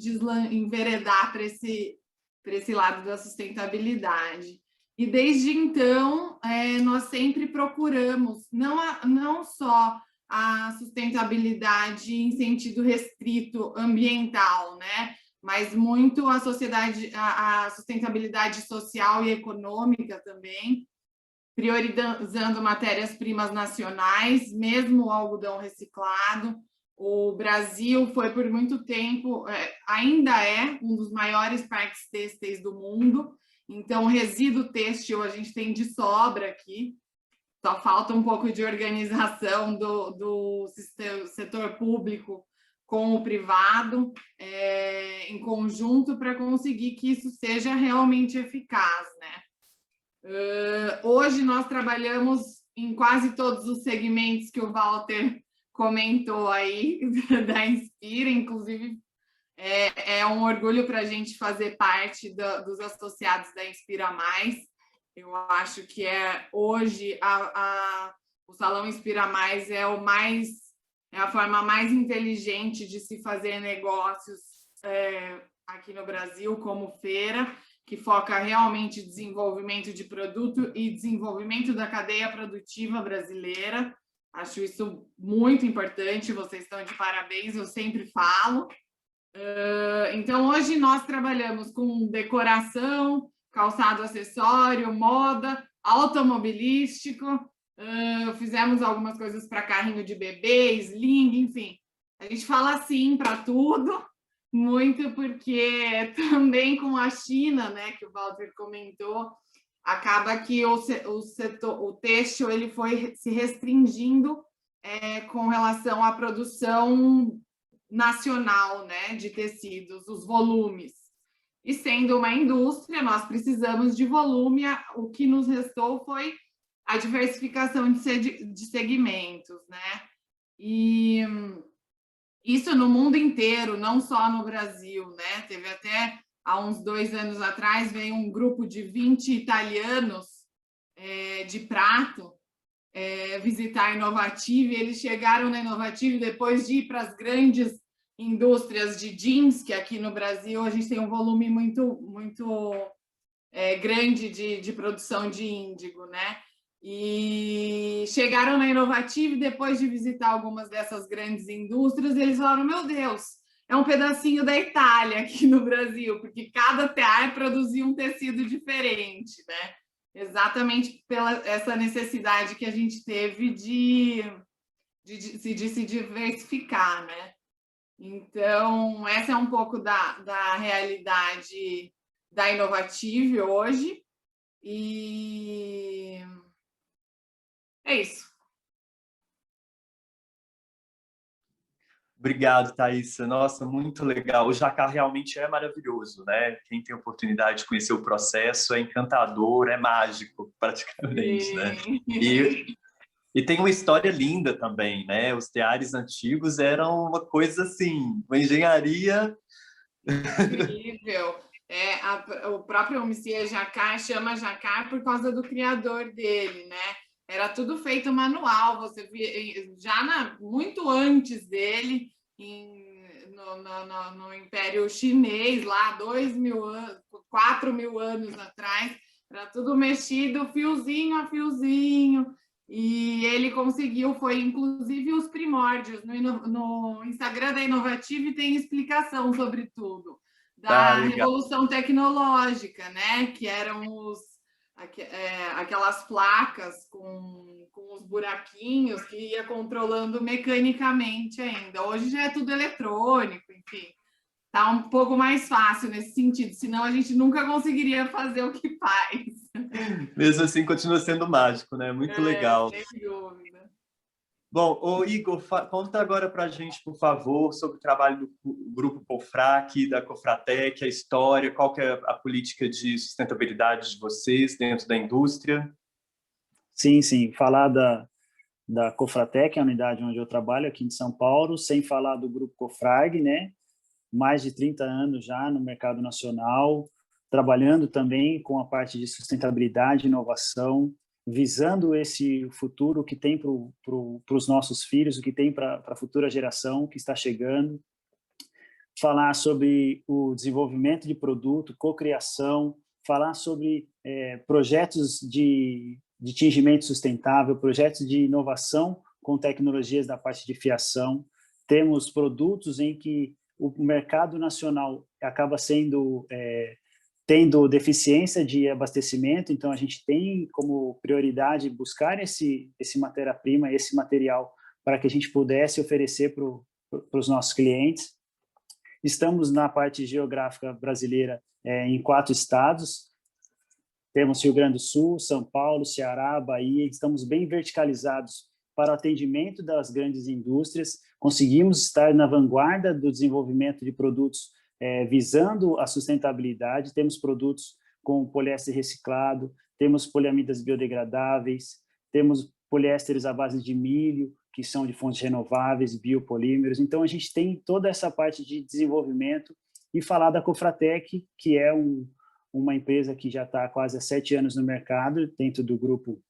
enveredar para esse lado da sustentabilidade. E desde então, nós sempre procuramos, não só a sustentabilidade em sentido restrito ambiental, né? Mas muito a sustentabilidade social e econômica também, priorizando matérias-primas nacionais, mesmo o algodão reciclado. O Brasil foi por muito tempo, ainda é um dos maiores parques têxteis do mundo, então resíduo têxtil a gente tem de sobra aqui. Só falta um pouco de organização do setor público com o privado, em conjunto, para conseguir que isso seja realmente eficaz, né? Hoje nós trabalhamos em quase todos os segmentos que o Walter comentou aí, da Inspira, inclusive é um orgulho para a gente fazer parte dos associados da Inspira Mais. Eu acho que hoje o Salão Inspira Mais é a forma mais inteligente de se fazer negócios aqui no Brasil, como feira, que foca realmente em desenvolvimento de produto e desenvolvimento da cadeia produtiva brasileira. Acho isso muito importante, vocês estão de parabéns, eu sempre falo. Então, hoje nós trabalhamos com decoração, calçado acessório, moda, automobilístico, fizemos algumas coisas para carrinho de bebê, sling, enfim. A gente fala sim para tudo, muito porque também com a China, né, que o Walter comentou, acaba que o têxtil ele foi se restringindo com relação à produção nacional, né, de tecidos, os volumes. E sendo uma indústria, nós precisamos de volume, o que nos restou foi a diversificação de segmentos, né? E isso no mundo inteiro, não só no Brasil, né? Teve até, há uns 2 anos atrás, veio um grupo de 20 italianos de prato visitar a Inovative, e eles chegaram na Inovative depois de ir para as grandes indústrias de jeans, que aqui no Brasil a gente tem um volume muito grande de produção de índigo, né? E chegaram na Inovative depois de visitar algumas dessas grandes indústrias, e eles falaram, meu Deus, é um pedacinho da Itália aqui no Brasil, porque cada tear produzia um tecido diferente, né? Exatamente pela essa necessidade que a gente teve de se diversificar, né? Então, essa é um pouco da realidade da Inovative hoje. E é isso. Obrigado, Thaisa. Nossa, muito legal. O Jacquard realmente é maravilhoso, né? Quem tem a oportunidade de conhecer o processo é encantador, é mágico, praticamente, né? E tem uma história linda também, né? Os teares antigos eram uma coisa assim, uma engenharia incrível. O próprio Monsieur Jacquard chama Jacquard por causa do criador dele, né? Era tudo feito manual, você via, já muito antes dele, no Império Chinês, lá 2.000 anos, 4.000 anos atrás, era tudo mexido fiozinho a fiozinho, e ele conseguiu, foi inclusive os primórdios. No Instagram da Inovative tem explicação sobre tudo, da revolução tecnológica, né? Que eram aquelas placas com os buraquinhos que ia controlando mecanicamente ainda. Hoje já é tudo eletrônico, enfim. Tá um pouco mais fácil nesse sentido, senão a gente nunca conseguiria fazer o que faz. Mesmo assim, continua sendo mágico, né? Muito legal. Sem dúvida. Bom, ô Igor, conta agora para a gente, por favor, sobre o trabalho do Grupo COFRAC, da Cofratec, a história, qual que é a política de sustentabilidade de vocês dentro da indústria. Sim, sim. Falar da Cofratec, a unidade onde eu trabalho aqui em São Paulo, sem falar do Grupo COFRAG, né? Mais de 30 anos já no mercado nacional, trabalhando também com a parte de sustentabilidade e inovação, visando esse futuro que tem para os nossos filhos, o que tem para a futura geração que está chegando. Falar sobre o desenvolvimento de produto, cocriação, falar sobre projetos de tingimento sustentável, projetos de inovação com tecnologias da parte de fiação. Temos produtos em que o mercado nacional acaba tendo deficiência de abastecimento, então a gente tem como prioridade buscar esse matéria-prima, esse material, para que a gente pudesse oferecer para os nossos clientes. Estamos na parte geográfica brasileira em 4 estados, temos Rio Grande do Sul, São Paulo, Ceará, Bahia, estamos bem verticalizados para o atendimento das grandes indústrias, conseguimos estar na vanguarda do desenvolvimento de produtos visando a sustentabilidade, temos produtos com poliéster reciclado, temos poliamidas biodegradáveis, temos poliésteres à base de milho, que são de fontes renováveis, biopolímeros. Então, a gente tem toda essa parte de desenvolvimento e falar da Cofratec, que é uma empresa que já está há quase há 7 anos no mercado, dentro do grupo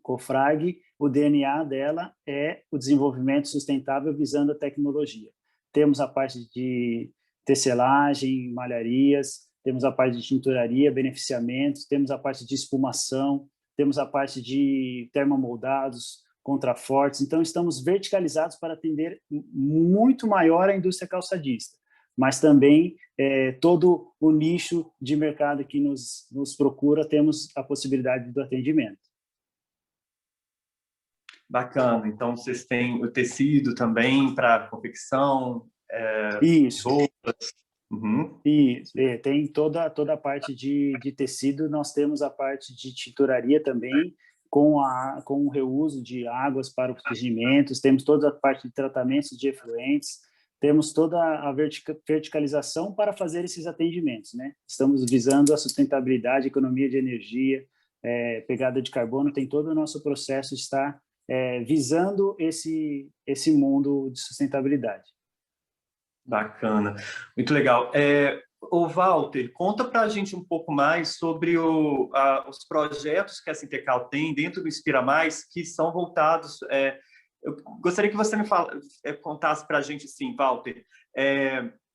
COFRAG. O DNA dela é o desenvolvimento sustentável visando a tecnologia. Temos a parte de tecelagem, malharias, temos a parte de tinturaria, beneficiamentos, temos a parte de espumação, temos a parte de termomoldados, contrafortes. Então, estamos verticalizados para atender muito maior a indústria calçadista, mas também todo o nicho de mercado que nos procura, temos a possibilidade do atendimento. Bacana. Então, vocês têm o tecido também para confecção, Isso. roupas. Uhum. E tem toda a parte de tecido, nós temos a parte de tinturaria também, com o reuso de águas para os regimentos, temos toda a parte de tratamentos de efluentes, temos toda a verticalização para fazer esses atendimentos, né? Estamos visando a sustentabilidade, economia de energia, pegada de carbono, tem todo o nosso processo está visando esse mundo de sustentabilidade. Bacana, muito legal. O Walter, conta para a gente um pouco mais sobre os projetos que a Sintecal tem dentro do Inspira Mais, que são voltados... eu gostaria que você me contasse para a gente, sim, Walter,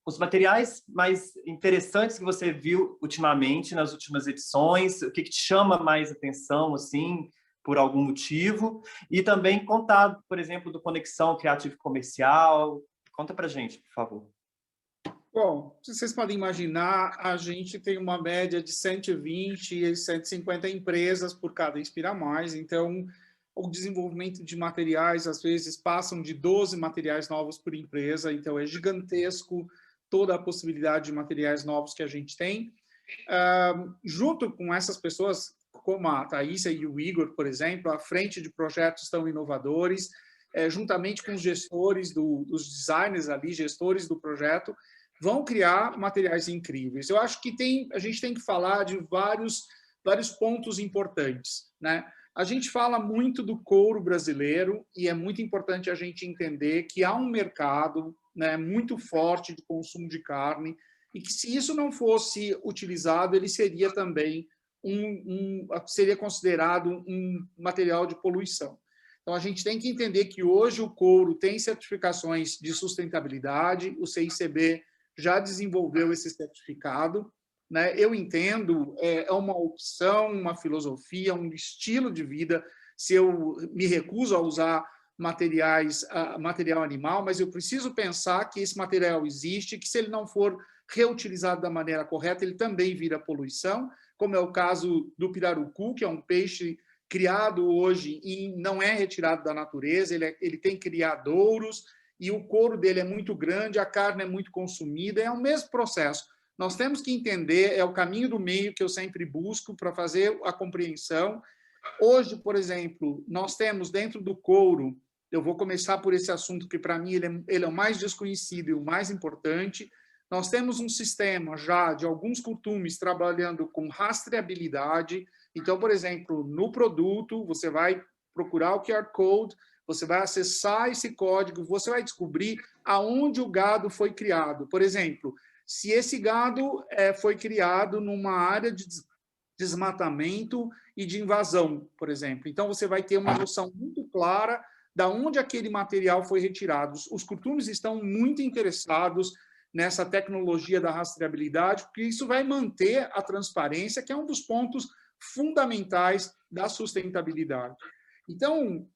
os materiais mais interessantes que você viu ultimamente, nas últimas edições, o que te chama mais atenção, assim, por algum motivo, e também contar, por exemplo, do Conexão Criativo Comercial. Conta para a gente, por favor. Bom, vocês podem imaginar, a gente tem uma média de 120 e 150 empresas por cada Inspira Mais, então o desenvolvimento de materiais, às vezes, passam de 12 materiais novos por empresa, então é gigantesco toda a possibilidade de materiais novos que a gente tem. Junto com essas pessoas, como a Thaísa e o Igor, por exemplo, à frente de projetos tão inovadores, juntamente com os gestores, os designers ali, gestores do projeto, vão criar materiais incríveis. Eu acho que a gente tem que falar de vários pontos importantes, né? A gente fala muito do couro brasileiro e é muito importante a gente entender que há um mercado, né, muito forte de consumo de carne e que, se isso não fosse utilizado, ele seria também seria considerado um material de poluição. Então, a gente tem que entender que hoje o couro tem certificações de sustentabilidade, o CICB já desenvolveu esse certificado, né? Eu entendo, é uma opção, uma filosofia, um estilo de vida, se eu me recuso a usar material animal, mas eu preciso pensar que esse material existe, que se ele não for reutilizado da maneira correta, ele também vira poluição, como é o caso do pirarucu, que é um peixe criado hoje e não é retirado da natureza, ele tem criadouros, e o couro dele é muito grande, a carne é muito consumida, é o mesmo processo. Nós temos que entender, é o caminho do meio que eu sempre busco para fazer a compreensão. Hoje, por exemplo, nós temos dentro do couro, eu vou começar por esse assunto que para mim ele é o mais desconhecido e o mais importante. Nós temos um sistema já de alguns curtumes trabalhando com rastreabilidade. Então, por exemplo, no produto, você vai procurar o QR Code, você vai acessar esse código, você vai descobrir aonde o gado foi criado. Por exemplo, se esse gado foi criado numa área de desmatamento e de invasão, por exemplo. Então, você vai ter uma noção muito clara de onde aquele material foi retirado. Os curtumes estão muito interessados nessa tecnologia da rastreabilidade, porque isso vai manter a transparência, que é um dos pontos fundamentais da sustentabilidade. Então,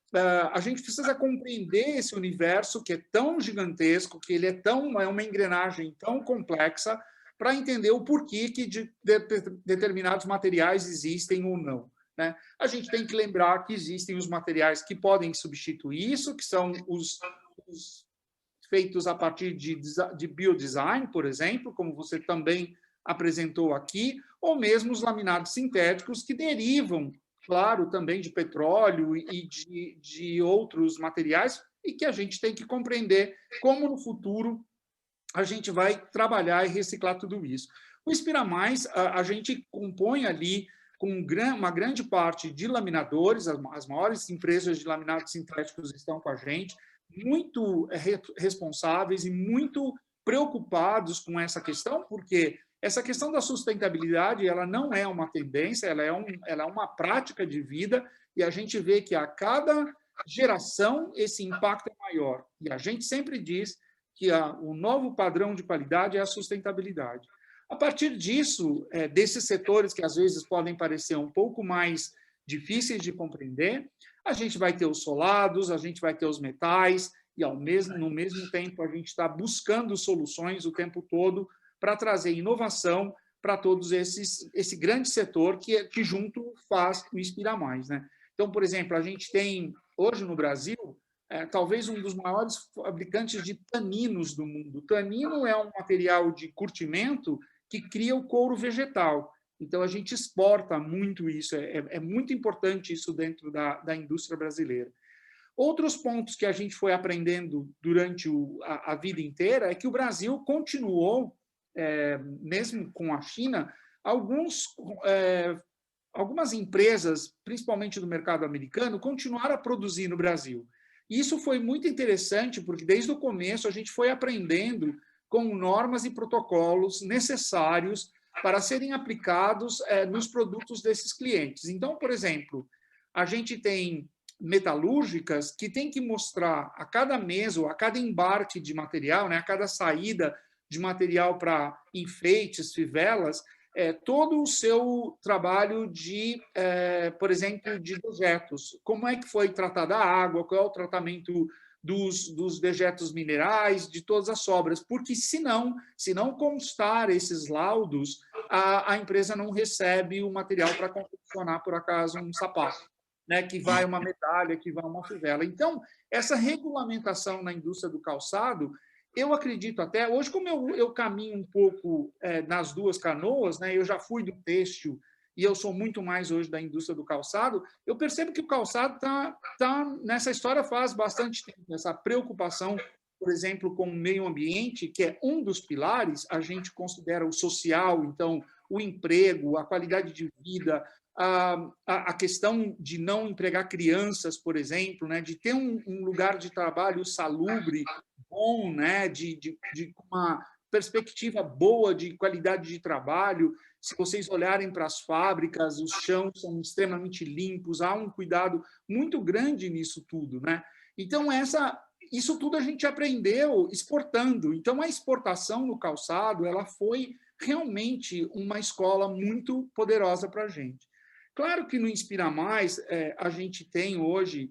a gente precisa compreender esse universo que é tão gigantesco, que ele é uma engrenagem tão complexa, para entender o porquê que determinados materiais existem ou não, né? A gente tem que lembrar que existem os materiais que podem substituir isso, que são os feitos a partir de biodesign, por exemplo, como você também apresentou aqui, ou mesmo os laminados sintéticos que derivam, claro, também de petróleo e de outros materiais, e que a gente tem que compreender como no futuro a gente vai trabalhar e reciclar tudo isso. O Inspira Mais, a gente compõe ali com uma grande parte de laminadores, as maiores empresas de laminados sintéticos estão com a gente, muito responsáveis e muito preocupados com essa questão, porque essa questão da sustentabilidade, ela não é uma tendência, ela é uma prática de vida, e a gente vê que a cada geração esse impacto é maior. E a gente sempre diz que o novo padrão de qualidade é a sustentabilidade. A partir disso, desses setores que às vezes podem parecer um pouco mais difíceis de compreender, a gente vai ter os solados, a gente vai ter os metais, e no mesmo tempo a gente está buscando soluções o tempo todo para trazer inovação para todos esse grande setor que junto faz o Inspira Mais, né? Então, por exemplo, a gente tem hoje no Brasil talvez um dos maiores fabricantes de taninos do mundo. Tanino é um material de curtimento que cria o couro vegetal. Então, a gente exporta muito isso, é muito importante isso dentro da indústria brasileira. Outros pontos que a gente foi aprendendo durante a vida inteira é que o Brasil continuou, mesmo com a China, algumas empresas, principalmente do mercado americano, continuaram a produzir no Brasil. E isso foi muito interessante, porque desde o começo a gente foi aprendendo com normas e protocolos necessários para serem aplicados nos produtos desses clientes. Então, por exemplo, a gente tem metalúrgicas que tem que mostrar a cada mês ou a cada embarque de material, né, a cada saída de material para enfeites, fivelas, todo o seu trabalho de, por exemplo, de dejetos. Como é que foi tratada a água, qual é o tratamento dos dejetos minerais, de todas as sobras, porque se não constar esses laudos, a empresa não recebe o material para confeccionar, por acaso, um sapato, né, que vai uma medalha, que vai uma fivela. Então, essa regulamentação na indústria do calçado, eu acredito até, hoje, como eu caminho um pouco nas duas canoas, né, eu já fui do têxtil e eu sou muito mais hoje da indústria do calçado, eu percebo que o calçado tá nessa história faz bastante tempo, essa preocupação, por exemplo, com o meio ambiente, que é um dos pilares, a gente considera o social, então, o emprego, a qualidade de vida, a questão de não empregar crianças, por exemplo, né, de ter um lugar de trabalho salubre, bom, né, de uma perspectiva boa de qualidade de trabalho. Se vocês olharem para as fábricas, os chãos são extremamente limpos, há um cuidado muito grande nisso tudo, né? Então, isso tudo a gente aprendeu exportando. Então, a exportação no calçado, ela foi realmente uma escola muito poderosa para a gente. Claro que no Inspira Mais, a gente tem hoje,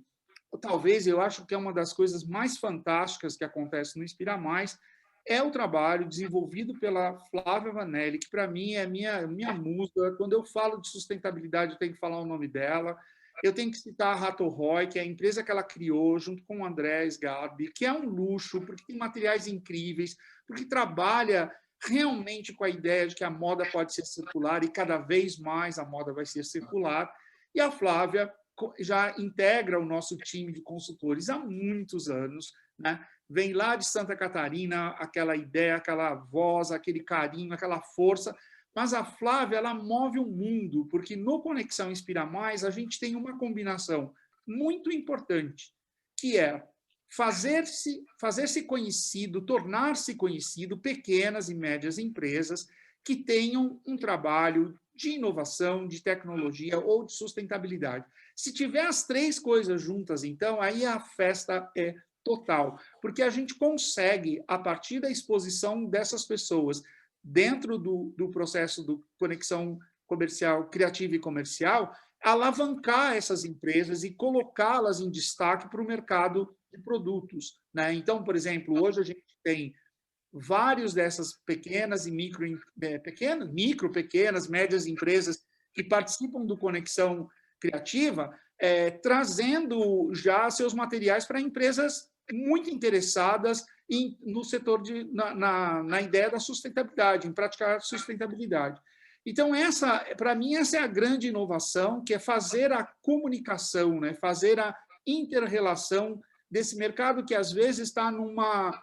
talvez eu acho que é uma das coisas mais fantásticas que acontece no Inspira Mais, é o trabalho desenvolvido pela Flávia Vanelli, que para mim é minha musa. Quando eu falo de sustentabilidade, eu tenho que falar o nome dela. Eu tenho que citar a Rato Roy, que é a empresa que ela criou junto com o André Sgarbi, que é um luxo, porque tem materiais incríveis, porque trabalha realmente com a ideia de que a moda pode ser circular e cada vez mais a moda vai ser circular. E a Flávia já integra o nosso time de consultores há muitos anos, né? Vem lá de Santa Catarina, aquela ideia, aquela voz, aquele carinho, aquela força. Mas a Flávia, ela move o mundo, porque no Conexão Inspira Mais a gente tem uma combinação muito importante, que é fazer-se conhecido, tornar-se conhecido pequenas e médias empresas que tenham um trabalho de inovação, de tecnologia ou de sustentabilidade. Se tiver as três coisas juntas, então, aí a festa é total, porque a gente consegue, a partir da exposição dessas pessoas dentro do processo do conexão comercial, criativa e comercial, alavancar essas empresas e colocá-las em destaque para o mercado de produtos, né? Então, por exemplo, hoje a gente tem vários dessas pequenas e pequenas, médias empresas que participam do Conexão Criativa, trazendo já seus materiais para empresas muito interessadas no setor na ideia da sustentabilidade, em praticar sustentabilidade. Então, para mim, essa é a grande inovação, que é fazer a comunicação, né? Fazer a inter-relação desse mercado que, às vezes, está numa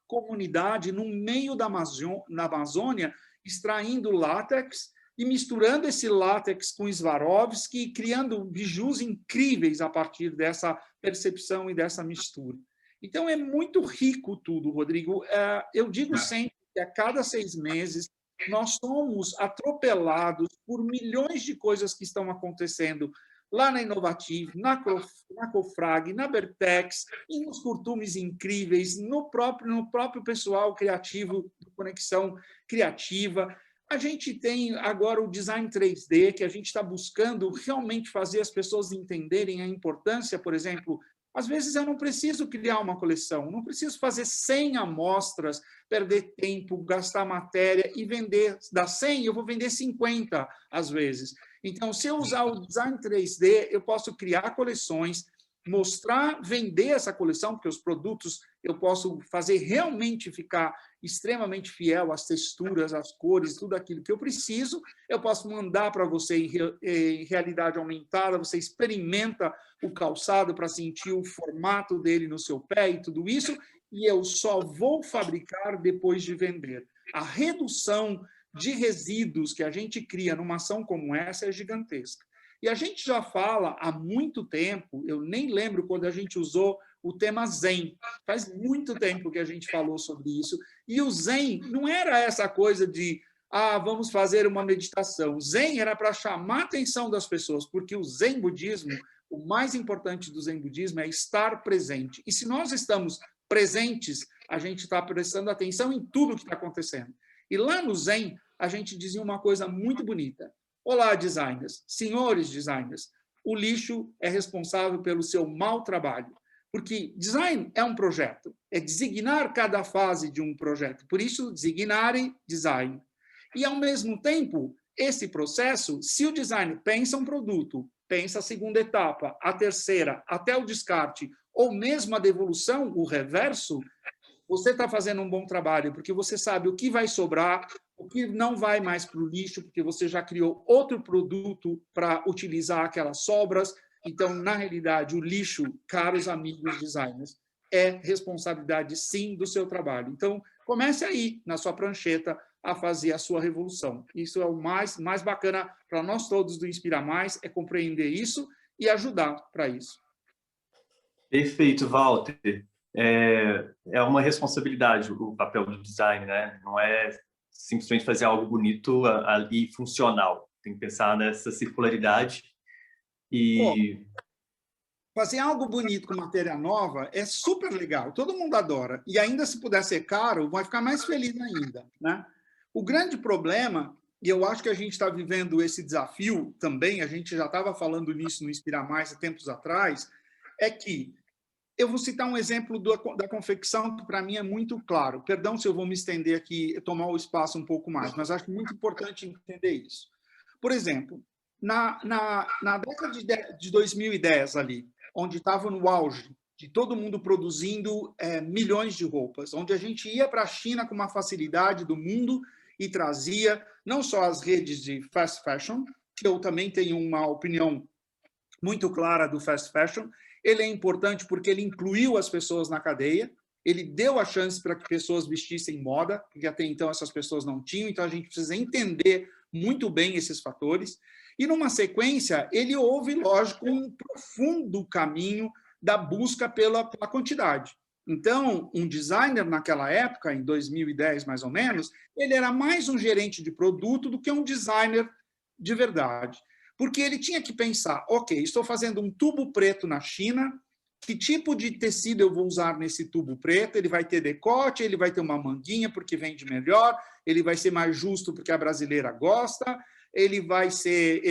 comunidade, no meio da Amazônia, extraindo látex e misturando esse látex com Swarovski, criando bijus incríveis a partir dessa percepção e dessa mistura. Então, é muito rico tudo, Rodrigo. Eu digo sempre que a cada 6 meses nós somos atropelados por milhões de coisas que estão acontecendo lá na Inovative, na Cofrag, na Bertex, e nos curtumes incríveis, no próprio pessoal criativo do Conexão Criativa. A gente tem agora o design 3D, que a gente está buscando realmente fazer as pessoas entenderem a importância, por exemplo, às vezes eu não preciso criar uma coleção, não preciso fazer 100 amostras, perder tempo, gastar matéria e vender. Das 100, eu vou vender 50 às vezes. Então, se eu usar o design 3D, eu posso criar coleções, mostrar, vender essa coleção, porque os produtos eu posso fazer realmente ficar extremamente fiel às texturas, às cores, tudo aquilo que eu preciso. Eu posso mandar para você em realidade aumentada, você experimenta o calçado para sentir o formato dele no seu pé e tudo isso, e eu só vou fabricar depois de vender. A redução de resíduos que a gente cria numa ação como essa é gigantesca. E a gente já fala há muito tempo, eu nem lembro quando a gente usou o tema Zen. Faz muito tempo que a gente falou sobre isso. E o Zen não era essa coisa de vamos fazer uma meditação. O Zen era para chamar a atenção das pessoas, porque o Zen budismo, o mais importante do Zen budismo é estar presente. E se nós estamos presentes, a gente está prestando atenção em tudo que está acontecendo. E lá no Zen, a gente dizia uma coisa muito bonita. Olá, designers, senhores designers, o lixo é responsável pelo seu mau trabalho. Porque design é um projeto, é designar cada fase de um projeto. Por isso, designare design. E, ao mesmo tempo, esse processo, se o design pensa um produto, pensa a segunda etapa, a terceira, até o descarte, ou mesmo a devolução, o reverso, você está fazendo um bom trabalho, porque você sabe o que vai sobrar, o que não vai mais para o lixo, porque você já criou outro produto para utilizar aquelas sobras. Então, na realidade, o lixo, caros amigos designers, é responsabilidade, sim, do seu trabalho. Então, comece aí, na sua prancheta, a fazer a sua revolução. Isso é o mais bacana para nós todos do Inspira Mais, é compreender isso e ajudar para isso. Perfeito, Walter. É uma responsabilidade o papel do design, né? Não é simplesmente fazer algo bonito e funcional. Tem que pensar nessa circularidade. E fazer algo bonito com matéria nova é super legal, todo mundo adora. E ainda se puder ser caro, vai ficar mais feliz ainda, né? O grande problema, e eu acho que a gente está vivendo esse desafio também, a gente já estava falando nisso no Inspirar Mais há tempos atrás, é que eu vou citar um exemplo da confecção que para mim é muito claro. Perdão se eu vou me estender aqui e tomar o espaço um pouco mais, mas acho muito importante entender isso. Por exemplo, na década de 2010 ali, onde estava no auge de todo mundo produzindo milhões de roupas, onde a gente ia para a China com uma facilidade do mundo e trazia não só as redes de fast fashion, que eu também tenho uma opinião muito clara do fast fashion, ele é importante porque ele incluiu as pessoas na cadeia, ele deu a chance para que pessoas vestissem moda, porque até então essas pessoas não tinham, então a gente precisa entender muito bem esses fatores. E, numa sequência, ele houve, lógico, um profundo caminho da busca pela quantidade. Então, um designer naquela época, em 2010 mais ou menos, ele era mais um gerente de produto do que um designer de verdade. Porque ele tinha que pensar, ok, estou fazendo um tubo preto na China, que tipo de tecido eu vou usar nesse tubo preto? Ele vai ter decote, ele vai ter uma manguinha porque vende melhor, ele vai ser mais justo porque a brasileira gosta, ele vai ser,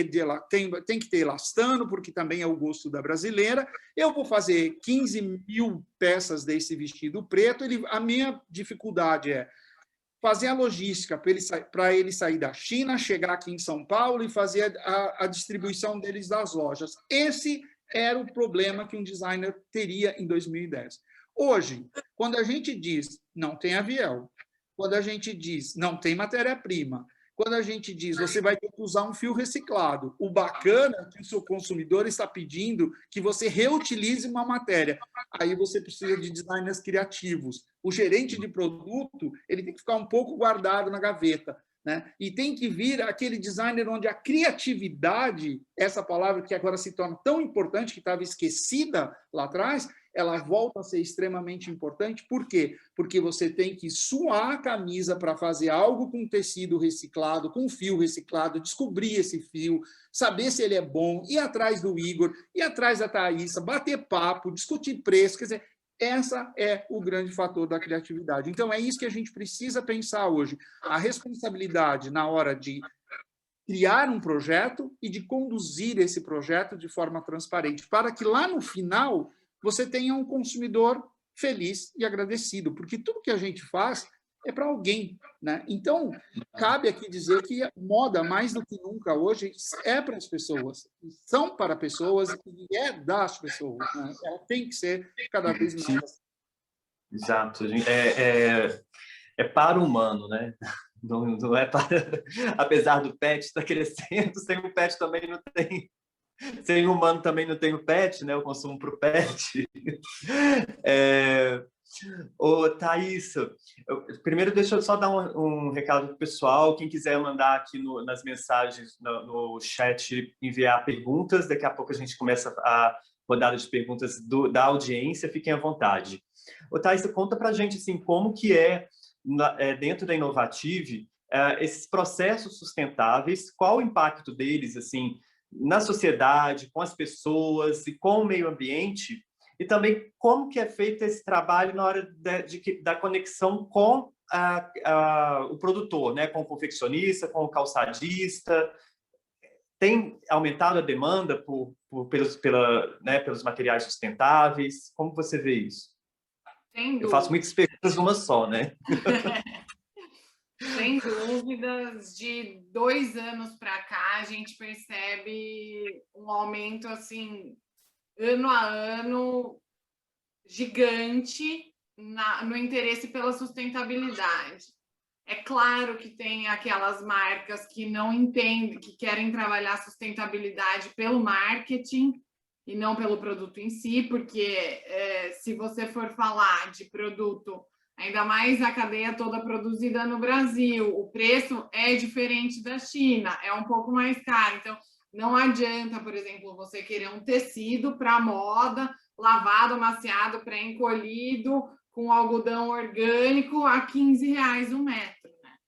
tem que ter elastano porque também é o gosto da brasileira. Eu vou fazer 15 mil peças desse vestido preto, a minha dificuldade é fazer a logística para ele sair da China, chegar aqui em São Paulo e fazer a distribuição deles das lojas. Esse era o problema que um designer teria em 2010. Hoje, quando a gente diz não tem avião, quando a gente diz não tem matéria-prima, quando a gente diz você vai ter que usar um fio reciclado, o bacana é que o seu consumidor está pedindo que você reutilize uma matéria. Aí você precisa de designers criativos. O gerente de produto ele tem que ficar um pouco guardado na gaveta, né? E tem que vir aquele designer onde a criatividade, essa palavra que agora se torna tão importante, que estava esquecida lá atrás, ela volta a ser extremamente importante. Por quê? Porque você tem que suar a camisa para fazer algo com tecido reciclado, com fio reciclado, descobrir esse fio, saber se ele é bom, ir atrás do Igor, ir atrás da Thaísa, bater papo, discutir preço. Quer dizer, essa é o grande fator da criatividade. Então, é isso que a gente precisa pensar hoje. A responsabilidade na hora de criar um projeto e de conduzir esse projeto de forma transparente, para que lá no final você tenha um consumidor feliz e agradecido, porque tudo que a gente faz é para alguém, né? Então, cabe aqui dizer que a moda, mais do que nunca hoje, é para as pessoas, são para pessoas e é das pessoas, né? Ela tem que ser cada vez mais assim. Exato. É para o humano, né? Não é para... Apesar do pet estar crescendo, sem o pet também não tem... Sem o humano também não tem o pet, né? O consumo para o pet. Ô, Thaís, primeiro deixa eu só dar um recado pro pessoal. Quem quiser mandar aqui nas mensagens, no chat, enviar perguntas. Daqui a pouco a gente começa a rodada de perguntas da audiência. Fiquem à vontade. Ô, Thaís, conta pra gente assim, como que dentro da Inovative, esses processos sustentáveis, qual o impacto deles assim, na sociedade, com as pessoas e com o meio ambiente, e também como que é feito esse trabalho na hora da conexão com o produtor, né? Com o confeccionista, com o calçadista. Tem aumentado a demanda pelos materiais sustentáveis? Como você vê isso? Eu faço muitas perguntas numa só, né? Sem dúvidas, de 2 anos para cá, a gente percebe um aumento, assim, ano a ano, gigante no interesse pela sustentabilidade. É claro que tem aquelas marcas que não entendem, que querem trabalhar sustentabilidade pelo marketing e não pelo produto em si, porque se você for falar de produto, ainda mais a cadeia toda produzida no Brasil, o preço é diferente da China, é um pouco mais caro. Então, não adianta, por exemplo, você querer um tecido para moda, lavado, amaciado, pré-encolhido, com algodão orgânico a R$15 um metro, né?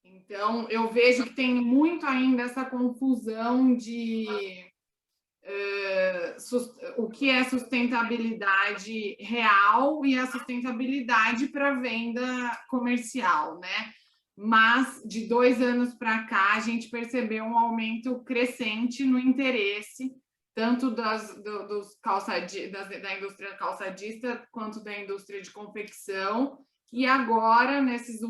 Então, eu vejo que tem muito ainda essa confusão de o que é sustentabilidade real e a sustentabilidade para venda comercial, né? Mas de 2 anos para cá a gente percebeu um aumento crescente no interesse tanto da indústria calçadista quanto da indústria de confecção, e agora nos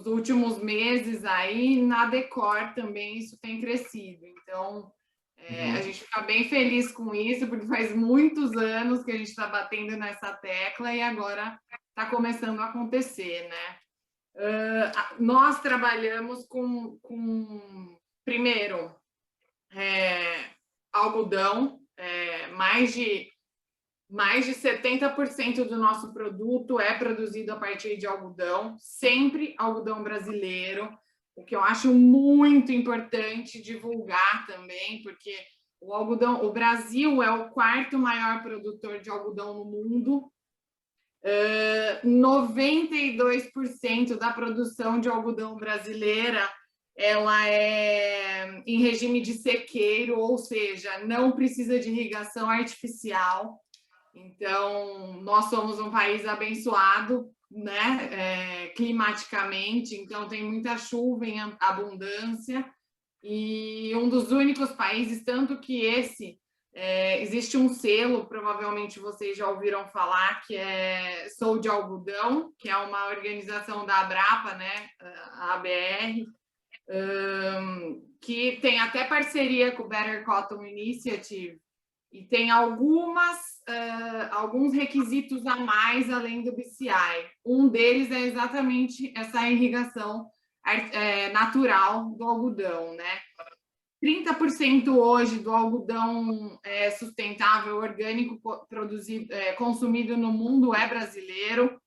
últimos meses aí, na Decor também isso tem crescido. Então, a gente fica bem feliz com isso, porque faz muitos anos que a gente está batendo nessa tecla e agora está começando a acontecer, né? Nós trabalhamos com primeiro, algodão, mais de 70% do nosso produto é produzido a partir de algodão, sempre algodão brasileiro, o que eu acho muito importante divulgar também, porque o Brasil é o 4º maior produtor de algodão no mundo. 92% da produção de algodão brasileira ela é em regime de sequeiro, ou seja, não precisa de irrigação artificial. Então, nós somos um país abençoado, né, climaticamente, então tem muita chuva em abundância, e um dos únicos países, tanto que existe um selo, provavelmente vocês já ouviram falar, que é Sou de Algodão, que é uma organização da Abrapa, né, a ABR, que tem até parceria com o Better Cotton Initiative, e tem alguns requisitos a mais além do BCI. Um deles é exatamente essa irrigação natural do algodão, né? 30% hoje do algodão sustentável, orgânico, consumido no mundo é brasileiro.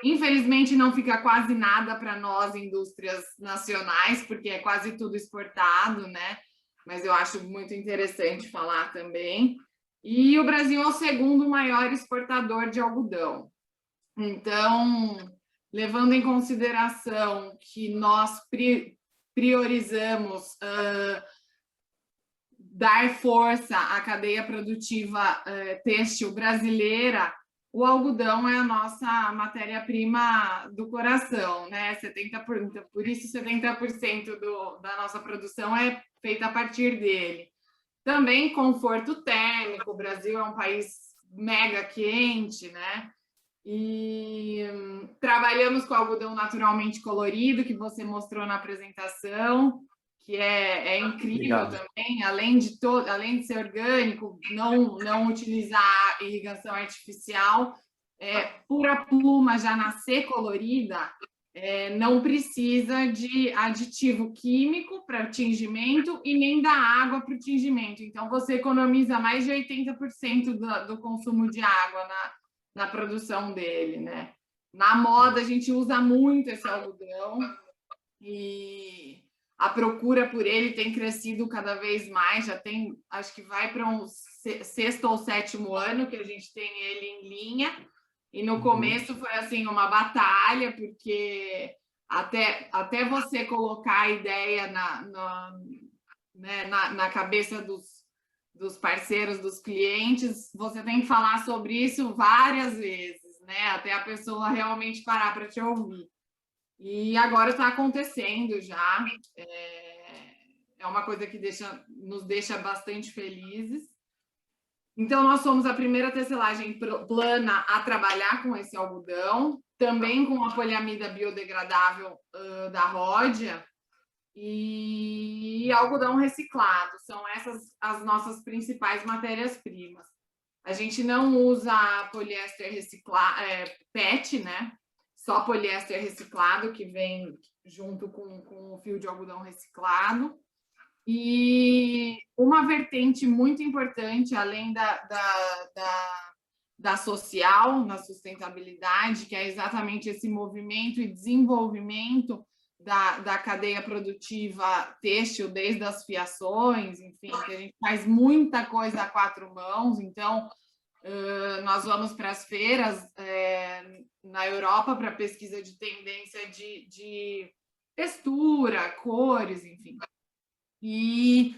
Infelizmente, não fica quase nada para nós, indústrias nacionais, porque é quase tudo exportado, né? Mas eu acho muito interessante falar também. E o Brasil é o 2º maior exportador de algodão. Então, levando em consideração que nós priorizamos dar força à cadeia produtiva têxtil brasileira, o algodão é a nossa matéria-prima do coração, né? 70%, por isso 70% da nossa produção é feita a partir dele. Também conforto térmico, o Brasil é um país mega quente, né? E trabalhamos com algodão naturalmente colorido, que você mostrou na apresentação, que é incrível. Obrigado. Também, além de ser orgânico, não utilizar irrigação artificial, por a pluma já nascer colorida, não precisa de aditivo químico para o tingimento e nem da água para o tingimento. Então, você economiza mais de 80% do consumo de água na produção dele, né? Na moda, a gente usa muito esse algodão e a procura por ele tem crescido cada vez mais. Já tem, acho que vai para um 6º ou 7º ano que a gente tem ele em linha. E no começo foi assim uma batalha, porque até você colocar a ideia na cabeça dos parceiros, dos clientes, você tem que falar sobre isso várias vezes, né? Até a pessoa realmente parar para te ouvir. E agora está acontecendo já. É uma coisa que nos deixa bastante felizes. Então, nós somos a primeira tecelagem plana a trabalhar com esse algodão, também com a poliamida biodegradável da Rhodia e algodão reciclado. São essas as nossas principais matérias-primas. A gente não usa poliéster reciclado, PET, né? Só poliéster reciclado, que vem junto com o fio de algodão reciclado. E uma vertente muito importante, além da social, na sustentabilidade, que é exatamente esse movimento e desenvolvimento da cadeia produtiva têxtil, desde as fiações, enfim, que a gente faz muita coisa a 4 mãos. Então, nós vamos para as feiras na Europa para pesquisa de tendência de textura, cores, enfim. E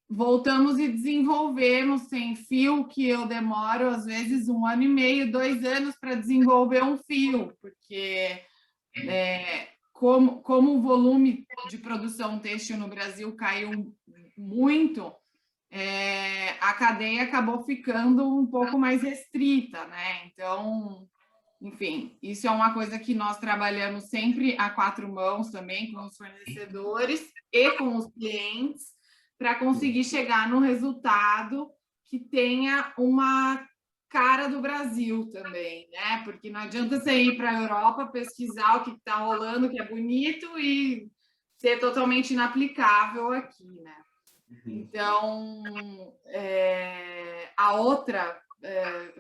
voltamos e desenvolvemos sem fio, que eu demoro, às vezes, 1 ano e meio, 2 anos para desenvolver um fio, porque como o volume de produção têxtil no Brasil caiu muito, a cadeia acabou ficando um pouco mais restrita, né? Então, enfim, isso é uma coisa que nós trabalhamos sempre a 4 mãos também, com os fornecedores e com os clientes, para conseguir chegar no resultado que tenha uma cara do Brasil também, né? Porque não adianta você ir para a Europa, pesquisar o que está rolando, que é bonito, e ser totalmente inaplicável aqui, né? Então, a outra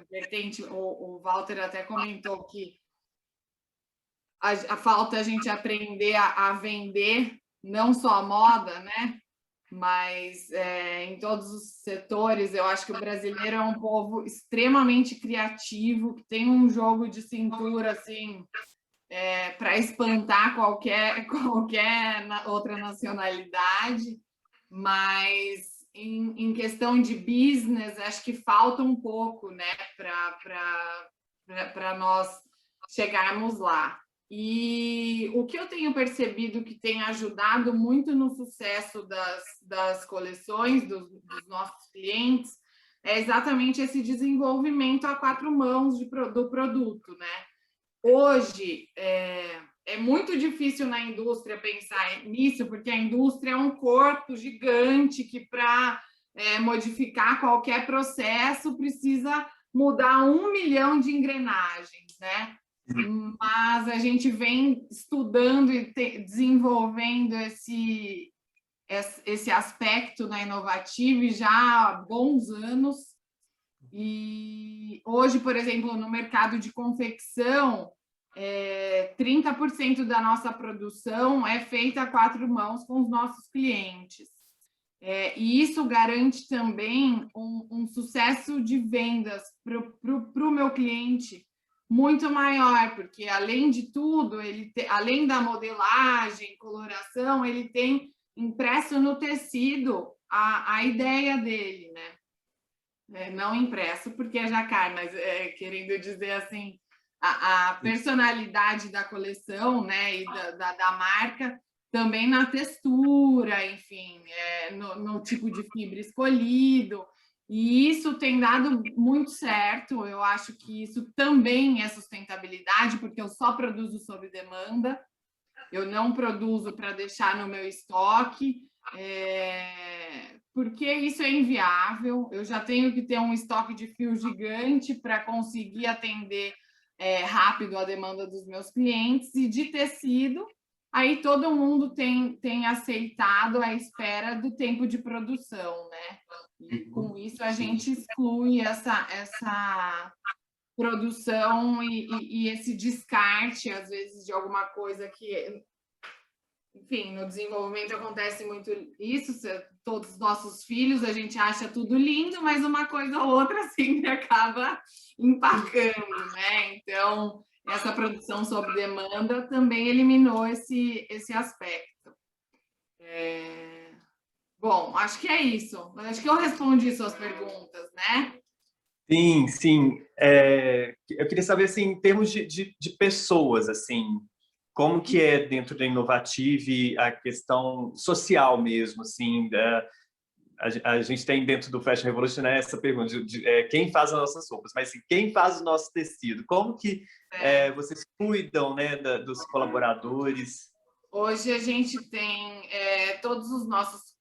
vertente, o Walter até comentou que a falta a gente aprender a vender não só a moda, né? Mas em todos os setores. Eu acho que o brasileiro é um povo extremamente criativo, que tem um jogo de cintura assim para espantar qualquer outra nacionalidade, mas em questão de business, acho que falta um pouco, né, para nós chegarmos lá. E o que eu tenho percebido que tem ajudado muito no sucesso das coleções dos nossos clientes é exatamente esse desenvolvimento a 4 mãos do produto, né? Hoje, é muito difícil na indústria pensar nisso, porque a indústria é um corpo gigante que, para modificar qualquer processo, precisa mudar 1 milhão de engrenagens, né? Mas a gente vem estudando e desenvolvendo esse aspecto na Inovative já há bons anos. E hoje, por exemplo, no mercado de confecção, 30% da nossa produção é feita a 4 mãos com os nossos clientes. E isso garante também um sucesso de vendas para o meu cliente muito maior, porque, além de tudo, além da modelagem, coloração, ele tem impresso no tecido a ideia dele, né? Não impresso porque é jacquard, mas querendo dizer assim, a personalidade da coleção, né, e da marca, também na textura, enfim, no tipo de fibra escolhido. E isso tem dado muito certo. Eu acho que isso também é sustentabilidade, porque eu só produzo sob demanda. Eu não produzo para deixar no meu estoque, porque isso é inviável. Eu já tenho que ter um estoque de fio gigante para conseguir atender rápido a demanda dos meus clientes. E de tecido, aí todo mundo tem aceitado a espera do tempo de produção, né? E com isso a gente exclui essa produção e esse descarte, às vezes, de alguma coisa que, enfim, no desenvolvimento acontece muito isso, todos os nossos filhos, a gente acha tudo lindo, mas uma coisa ou outra sempre acaba empacando, né? Então, essa produção sob demanda também eliminou esse aspecto. Bom, acho que é isso. Acho que eu respondi suas perguntas, né? Sim, sim. Eu queria saber, assim, em termos de pessoas, assim, como que é dentro da Inovative a questão social mesmo, assim, a gente tem dentro do Fashion Revolution, né, essa pergunta de quem faz as nossas roupas, mas assim, quem faz o nosso tecido? Como que vocês cuidam, né, dos colaboradores? Hoje a gente tem todos os nossos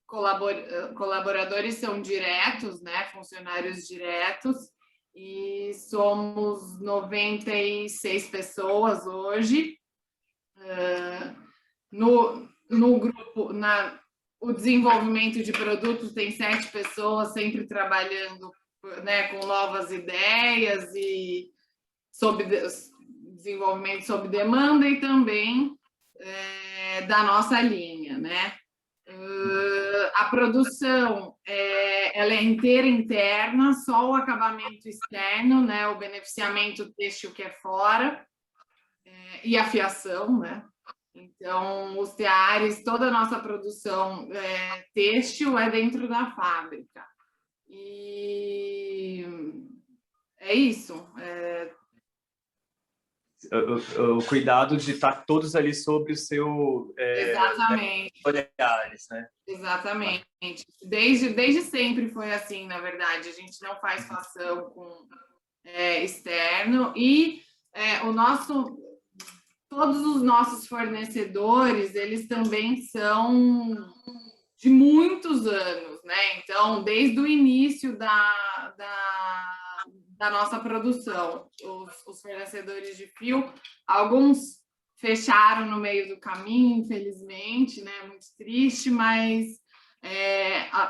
colaboradores são diretos, né, funcionários diretos, e somos 96 pessoas hoje. No grupo, o desenvolvimento de produtos tem 7 pessoas sempre trabalhando, né, com novas ideias e desenvolvimento sob demanda e também da nossa linha, né? A produção ela é inteira interna, só o acabamento externo, né? O beneficiamento têxtil que é fora e a fiação, né? Então, os teares, toda a nossa produção têxtil é dentro da fábrica. E é isso. O cuidado de estar todos ali sobre o seu Exatamente. olhares, né? Exatamente. Desde sempre foi assim, na verdade. A gente não faz fação com externo e todos os nossos fornecedores, eles também são de muitos anos, né? Então, desde o início da nossa produção, os fornecedores de fio, alguns fecharam no meio do caminho, infelizmente, né? Muito triste, mas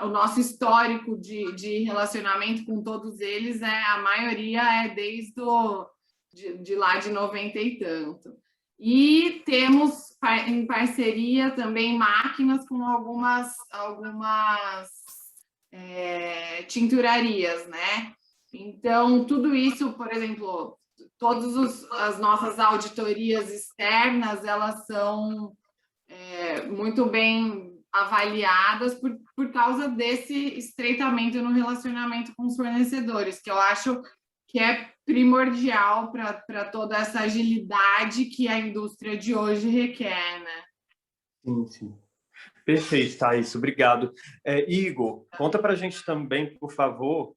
o nosso histórico de relacionamento com todos eles, a maioria é desde de lá de 90 e tanto. E temos em parceria também máquinas com algumas tinturarias, né? Então, tudo isso, por exemplo, todas as nossas auditorias externas, elas são muito bem avaliadas por causa desse estreitamento no relacionamento com os fornecedores, que eu acho que é primordial para toda essa agilidade que a indústria de hoje requer, né? Sim, sim. Perfeito, Thaís, obrigado. Igor, conta para a gente também, por favor,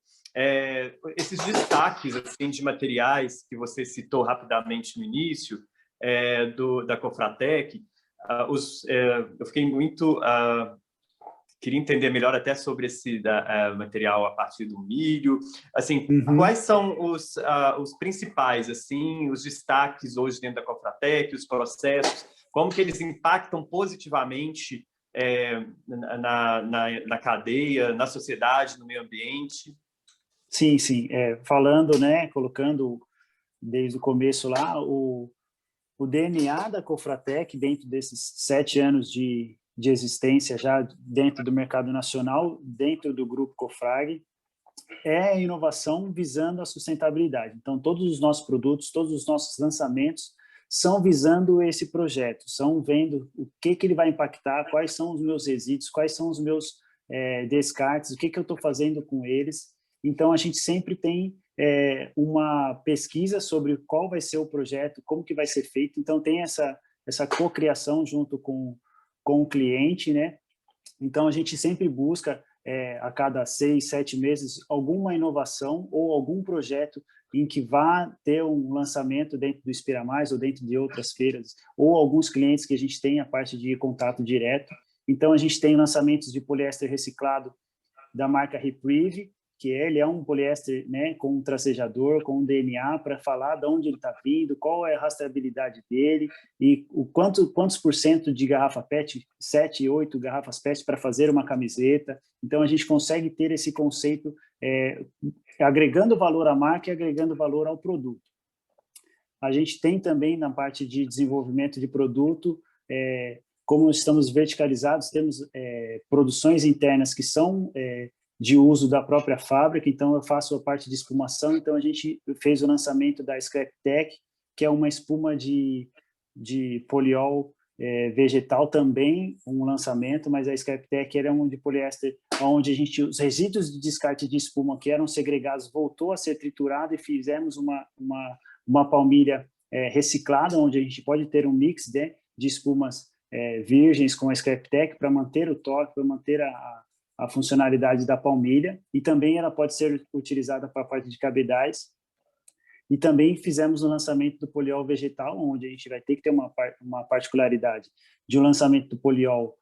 esses destaques assim, de materiais que você citou rapidamente no início da Cofratec. Eu fiquei muito... queria entender melhor até sobre esse material a partir do milho. Assim, quais são os principais, assim, os destaques hoje dentro da Cofratec, os processos, como que eles impactam positivamente na cadeia, na sociedade, no meio ambiente? Sim, sim. Falando, né, colocando desde o começo lá, o DNA da Cofratec, dentro desses 7 anos de existência já dentro do mercado nacional, dentro do Grupo Cofrag, é inovação visando a sustentabilidade. Então, todos os nossos produtos, todos os nossos lançamentos são visando esse projeto, são vendo o que ele vai impactar, quais são os meus resíduos, quais são os meus descartes, o que eu estou fazendo com eles. Então, a gente sempre tem uma pesquisa sobre qual vai ser o projeto, como que vai ser feito. Então, tem essa cocriação junto com o cliente, né? Então, a gente sempre busca a cada 6, 7 meses, alguma inovação ou algum projeto em que vá ter um lançamento dentro do Inspira Mais ou dentro de outras feiras, ou alguns clientes que a gente tem a parte de contato direto. Então, a gente tem lançamentos de poliéster reciclado da marca Reprieve, que ele é um poliéster, né, com um tracejador, com um DNA, para falar de onde ele está vindo, qual é a rastreabilidade dele, e quantos por cento de garrafa PET, 7, 8 garrafas PET para fazer uma camiseta. Então, a gente consegue ter esse conceito agregando valor à marca e agregando valor ao produto. A gente tem também, na parte de desenvolvimento de produto, como estamos verticalizados, temos produções internas que são de uso da própria fábrica, então eu faço a parte de espumação, então a gente fez o lançamento da Scrap Tech, que é uma espuma de poliol vegetal também, um lançamento, mas a Scrap Tech era um de poliéster, onde os resíduos de descarte de espuma que eram segregados voltou a ser triturado e fizemos uma palmilha reciclada, onde a gente pode ter um mix de espumas virgens com a Scrap Tech para manter o toque, para manter a funcionalidade da palmilha, e também ela pode ser utilizada para a parte de cabedais. E também fizemos o lançamento do poliol vegetal, onde a gente vai ter que ter uma particularidade de um lançamento do poliol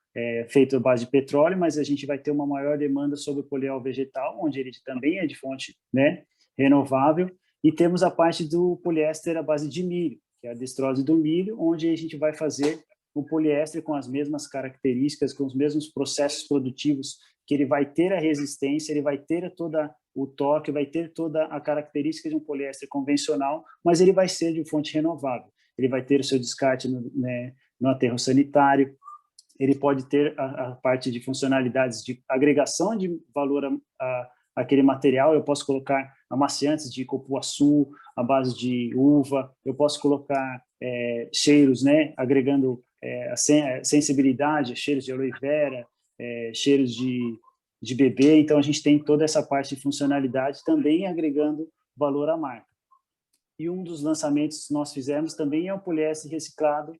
feito à base de petróleo, mas a gente vai ter uma maior demanda sobre o poliol vegetal, onde ele também é de fonte, né, renovável, e temos a parte do poliéster à base de milho, que é a destrose do milho, onde a gente vai fazer o poliéster com as mesmas características, com os mesmos processos produtivos, que ele vai ter a resistência, ele vai ter toda o toque, vai ter toda a característica de um poliéster convencional, mas ele vai ser de fonte renovável. Ele vai ter o seu descarte no aterro sanitário, ele pode ter a parte de funcionalidades de agregação de valor àquele material. Eu posso colocar amaciantes de cupuaçu, à base de uva, eu posso colocar cheiros, né, agregando sensibilidade, cheiros de aloe vera, cheiros de bebê. Então, a gente tem toda essa parte de funcionalidade também agregando valor à marca. E um dos lançamentos que nós fizemos também é o poliéster reciclado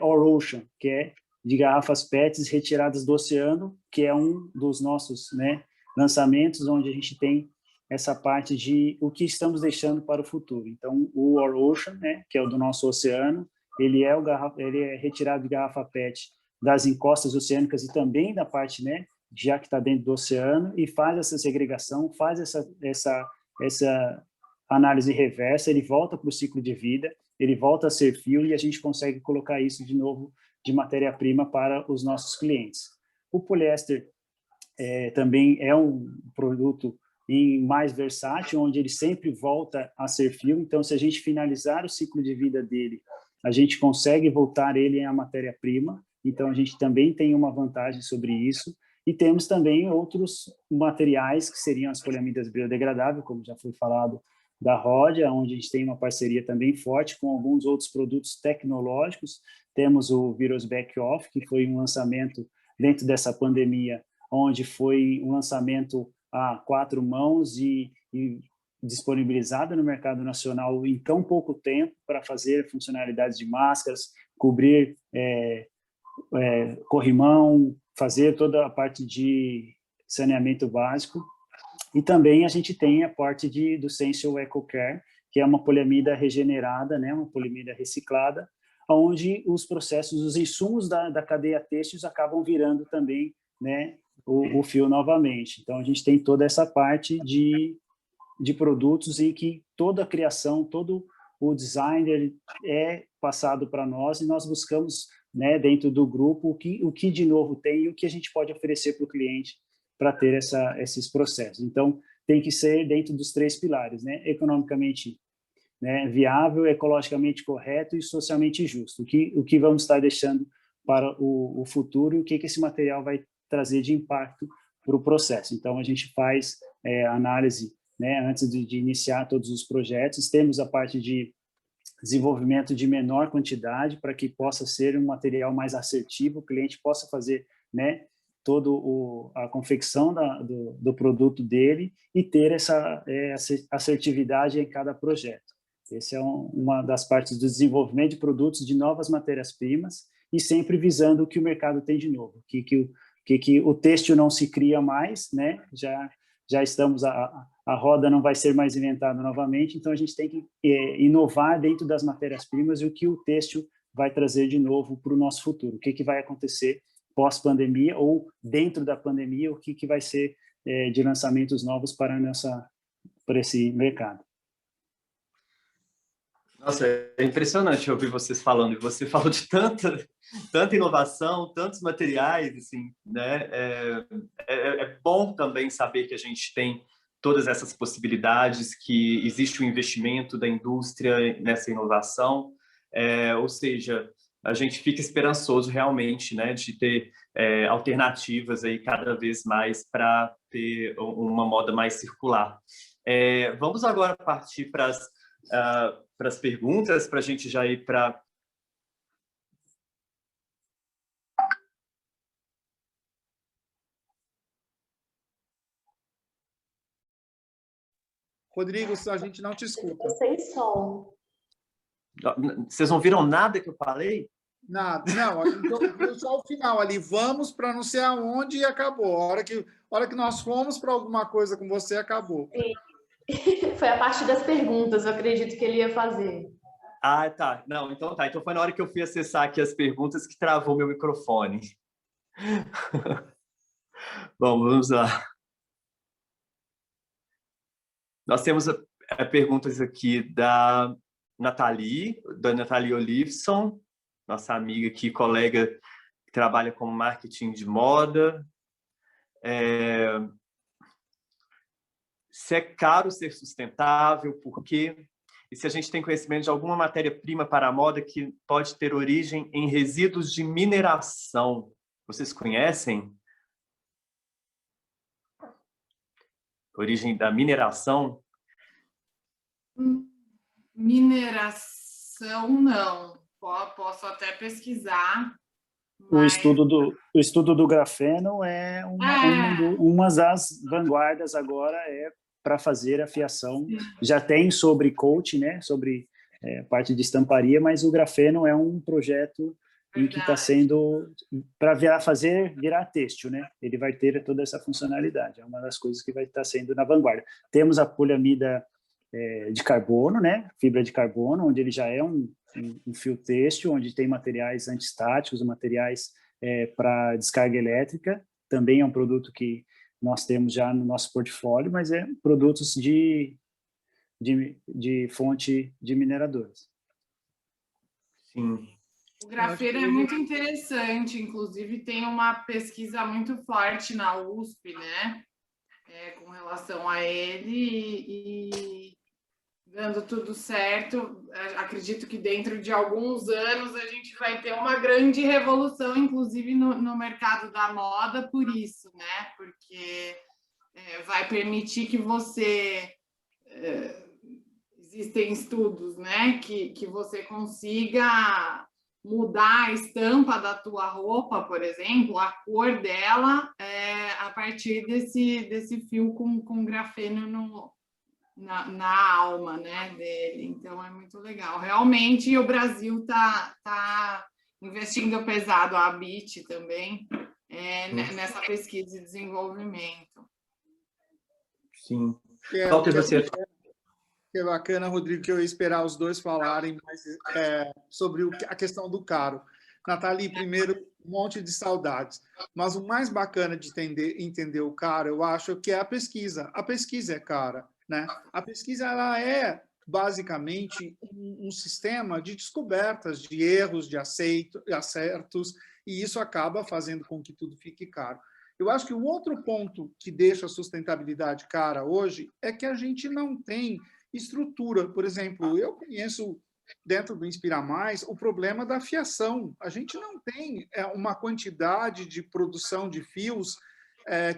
All Ocean, que é de garrafas PETs retiradas do oceano, que é um dos nossos, né, lançamentos, onde a gente tem essa parte de o que estamos deixando para o futuro. Então, o All Ocean, né, que é o do nosso oceano, ele é retirado de garrafa PET das encostas oceânicas e também da parte, né, já que está dentro do oceano, e faz essa segregação, faz essa análise reversa, ele volta para o ciclo de vida, ele volta a ser fio e a gente consegue colocar isso de novo de matéria-prima para os nossos clientes. O poliéster também é um produto mais versátil, onde ele sempre volta a ser fio. Então, se a gente finalizar o ciclo de vida dele, a gente consegue voltar ele à matéria-prima. Então, a gente também tem uma vantagem sobre isso. E temos também outros materiais, que seriam as poliamidas biodegradáveis, como já foi falado, da Rodia, onde a gente tem uma parceria também forte com alguns outros produtos tecnológicos. Temos o Virus Back Off, que foi um lançamento dentro dessa pandemia, onde foi um lançamento a 4 mãos e disponibilizado no mercado nacional em tão pouco tempo para fazer funcionalidades de máscaras, cobrir corrimão, fazer toda a parte de saneamento básico. E também a gente tem a parte do Sensio EcoCare, que é uma poliamida regenerada, né, uma poliamida reciclada, onde os processos, os insumos da cadeia têxtil acabam virando também, né, o fio novamente. Então, a gente tem toda essa parte de produtos em que toda a criação, todo o design é passado para nós, e nós buscamos, né, dentro do grupo o que de novo tem e o que a gente pode oferecer para o cliente para ter esses processos. Então, tem que ser dentro dos 3 pilares, né, economicamente, né, viável, ecologicamente correto e socialmente justo. O que vamos estar deixando para o futuro e o que esse material vai trazer de impacto para o processo. Então, a gente faz análise, né, antes de iniciar todos os projetos. Temos a parte de desenvolvimento de menor quantidade para que possa ser um material mais assertivo, o cliente possa fazer, né, toda a confecção do produto dele e ter essa assertividade em cada projeto. Essa é uma das partes do desenvolvimento de produtos de novas matérias-primas e sempre visando o que o mercado tem de novo, o que que o têxtil não se cria mais, né? Já estamos, a roda não vai ser mais inventada novamente, então a gente tem que inovar dentro das matérias-primas e o que o têxtil vai trazer de novo para o nosso futuro, o que vai acontecer pós-pandemia ou dentro da pandemia, o que vai ser de lançamentos novos para esse mercado. Nossa, é impressionante ouvir vocês falando, e você falou de tanta inovação, tantos materiais, assim, né? É bom também saber que a gente tem todas essas possibilidades, que existe o investimento da indústria nessa inovação, ou seja, a gente fica esperançoso realmente, né, de ter alternativas aí cada vez mais para ter uma moda mais circular. Vamos agora partir para as perguntas, para a gente já ir para... Rodrigo, a gente não te escuta. Sem som. Vocês não viram nada que eu falei? Nada, não, então, só o final ali, vamos para não sei aonde e acabou. A hora que nós fomos para alguma coisa com você, acabou. Foi a parte das perguntas, eu acredito que ele ia fazer. Ah, tá. Não, então tá. Então foi na hora que eu fui acessar aqui as perguntas que travou meu microfone. Bom, vamos lá. Nós temos perguntas aqui da Nathalie Olivson, nossa amiga aqui, colega que trabalha com marketing de moda. Se é caro ser sustentável, por quê? E se a gente tem conhecimento de alguma matéria-prima para a moda que pode ter origem em resíduos de mineração. Vocês conhecem? Origem da mineração? Mineração, não. Posso até pesquisar. Mas... O estudo do grafeno é uma das vanguardas agora, para fazer a fiação. Já tem sobre coat, né? Sobre parte de estamparia, mas o grafeno é um projeto em que está sendo para fazer virar têxtil, né? Ele vai ter toda essa funcionalidade. É uma das coisas que vai estar sendo na vanguarda. Temos a poliamida de carbono, né? Fibra de carbono, onde ele já é um fio têxtil, onde tem materiais antistáticos, materiais para descarga elétrica. Também é um produto que nós temos já no nosso portfólio, mas produtos de fonte de mineradoras. Sim. O grafeno é muito interessante, inclusive tem uma pesquisa muito forte na USP, né? Com relação a ele e dando tudo certo, acredito que dentro de alguns anos a gente vai ter uma grande revolução, inclusive no mercado da moda, por isso, né? Porque vai permitir que você... existem estudos, né? Que você consiga mudar a estampa da tua roupa, por exemplo, a cor dela, a partir desse fio com grafeno na alma, né, dele. Então é muito legal. Realmente o Brasil tá investindo pesado, a ABIT também, nessa pesquisa e desenvolvimento. Sim. Qual que você... Que bacana, Rodrigo, que eu ia esperar os dois falarem mais, sobre a questão do caro. Nathalie, primeiro, um monte de saudades. Mas o mais bacana de entender o caro, eu acho que é a pesquisa. A pesquisa é cara, né? A pesquisa ela é, basicamente, um sistema de descobertas, de erros, de acertos, e isso acaba fazendo com que tudo fique caro. Eu acho que o outro ponto que deixa a sustentabilidade cara hoje é que a gente não tem estrutura. Por exemplo, eu conheço, dentro do Inspira Mais, o problema da fiação. A gente não tem uma quantidade de produção de fios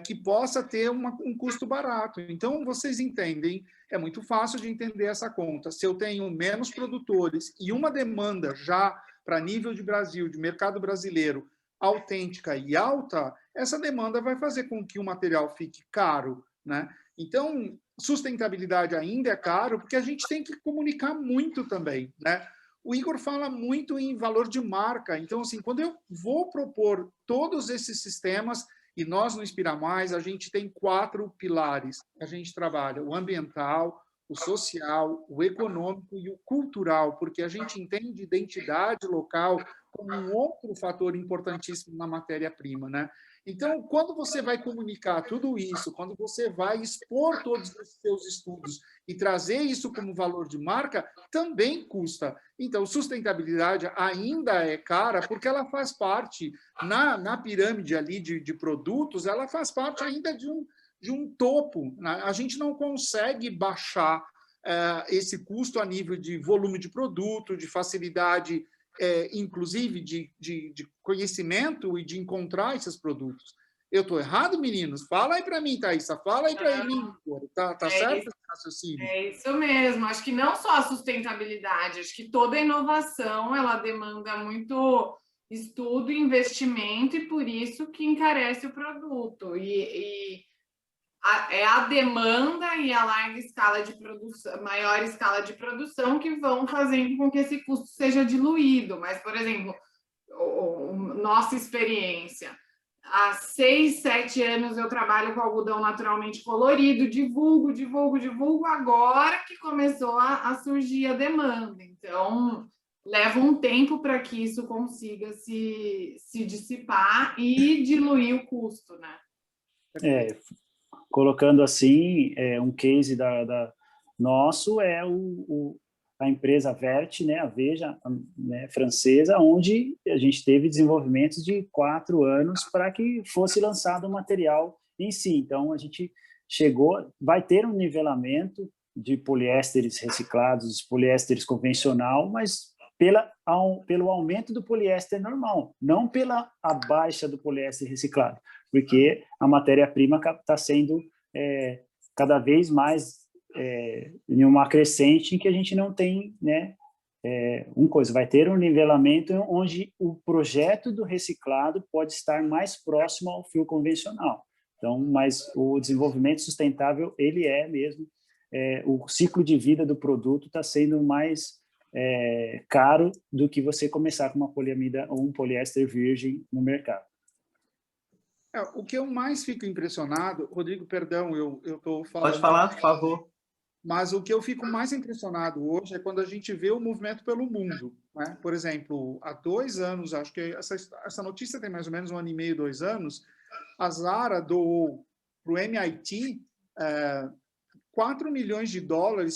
que possa ter um custo barato. Então, vocês entendem, é muito fácil de entender essa conta. Se eu tenho menos produtores e uma demanda já para nível de Brasil, de mercado brasileiro, autêntica e alta, essa demanda vai fazer com que o material fique caro, né? Então, sustentabilidade ainda é caro, porque a gente tem que comunicar muito também, né? o Igor fala muito em valor de marca. Então, assim, quando eu vou propor todos esses sistemas, e nós no Inspira Mais, a gente tem 4 pilares que a gente trabalha: o ambiental, o social, o econômico e o cultural, porque a gente entende identidade local como um outro fator importantíssimo na matéria-prima, né? Então, quando você vai comunicar tudo isso, quando você vai expor todos os seus estudos e trazer isso como valor de marca, também custa. Então, sustentabilidade ainda é cara, porque ela faz parte, na pirâmide ali de produtos, ela faz parte ainda de um topo. A gente não consegue baixar esse custo a nível de volume de produto, de facilidade, inclusive de conhecimento e de encontrar esses produtos. Eu estou errado, meninos? Fala aí para mim, Thaísa. Fala aí para mim. Tá certo esse raciocínio? É isso mesmo. Acho que não só a sustentabilidade, acho que toda inovação ela demanda muito estudo e investimento, e por isso que encarece o produto. É a demanda e a larga escala de produção, maior escala de produção, que vão fazendo com que esse custo seja diluído. Mas, por exemplo, nossa experiência, há 6, 7 anos eu trabalho com algodão naturalmente colorido, divulgo, agora que começou a surgir a demanda. Então, leva um tempo para que isso consiga se dissipar e diluir o custo, né? Colocando assim, um case nosso é a empresa Vert, né, a Veja, né, francesa, onde a gente teve desenvolvimentos de 4 anos para que fosse lançado o material em si. Então, a gente vai ter um nivelamento de poliésteres reciclados, poliésteres convencional, mas pelo aumento do poliéster normal, não pela a baixa do poliéster reciclado, porque a matéria-prima está sendo cada vez mais em uma crescente em que a gente não tem, né, vai ter um nivelamento onde o projeto do reciclado pode estar mais próximo ao fio convencional. Então, mas o desenvolvimento sustentável, ele mesmo, o ciclo de vida do produto está sendo mais caro do que você começar com uma poliamida ou um poliéster virgem no mercado. O que eu mais fico impressionado, Rodrigo, perdão, eu estou falando... Pode falar, por favor. Mas o que eu fico mais impressionado hoje é quando a gente vê o movimento pelo mundo, né? Por exemplo, há 2 anos, acho que essa notícia tem mais ou menos 1 ano e meio, 2 anos, a Zara doou para o MIT $4 milhões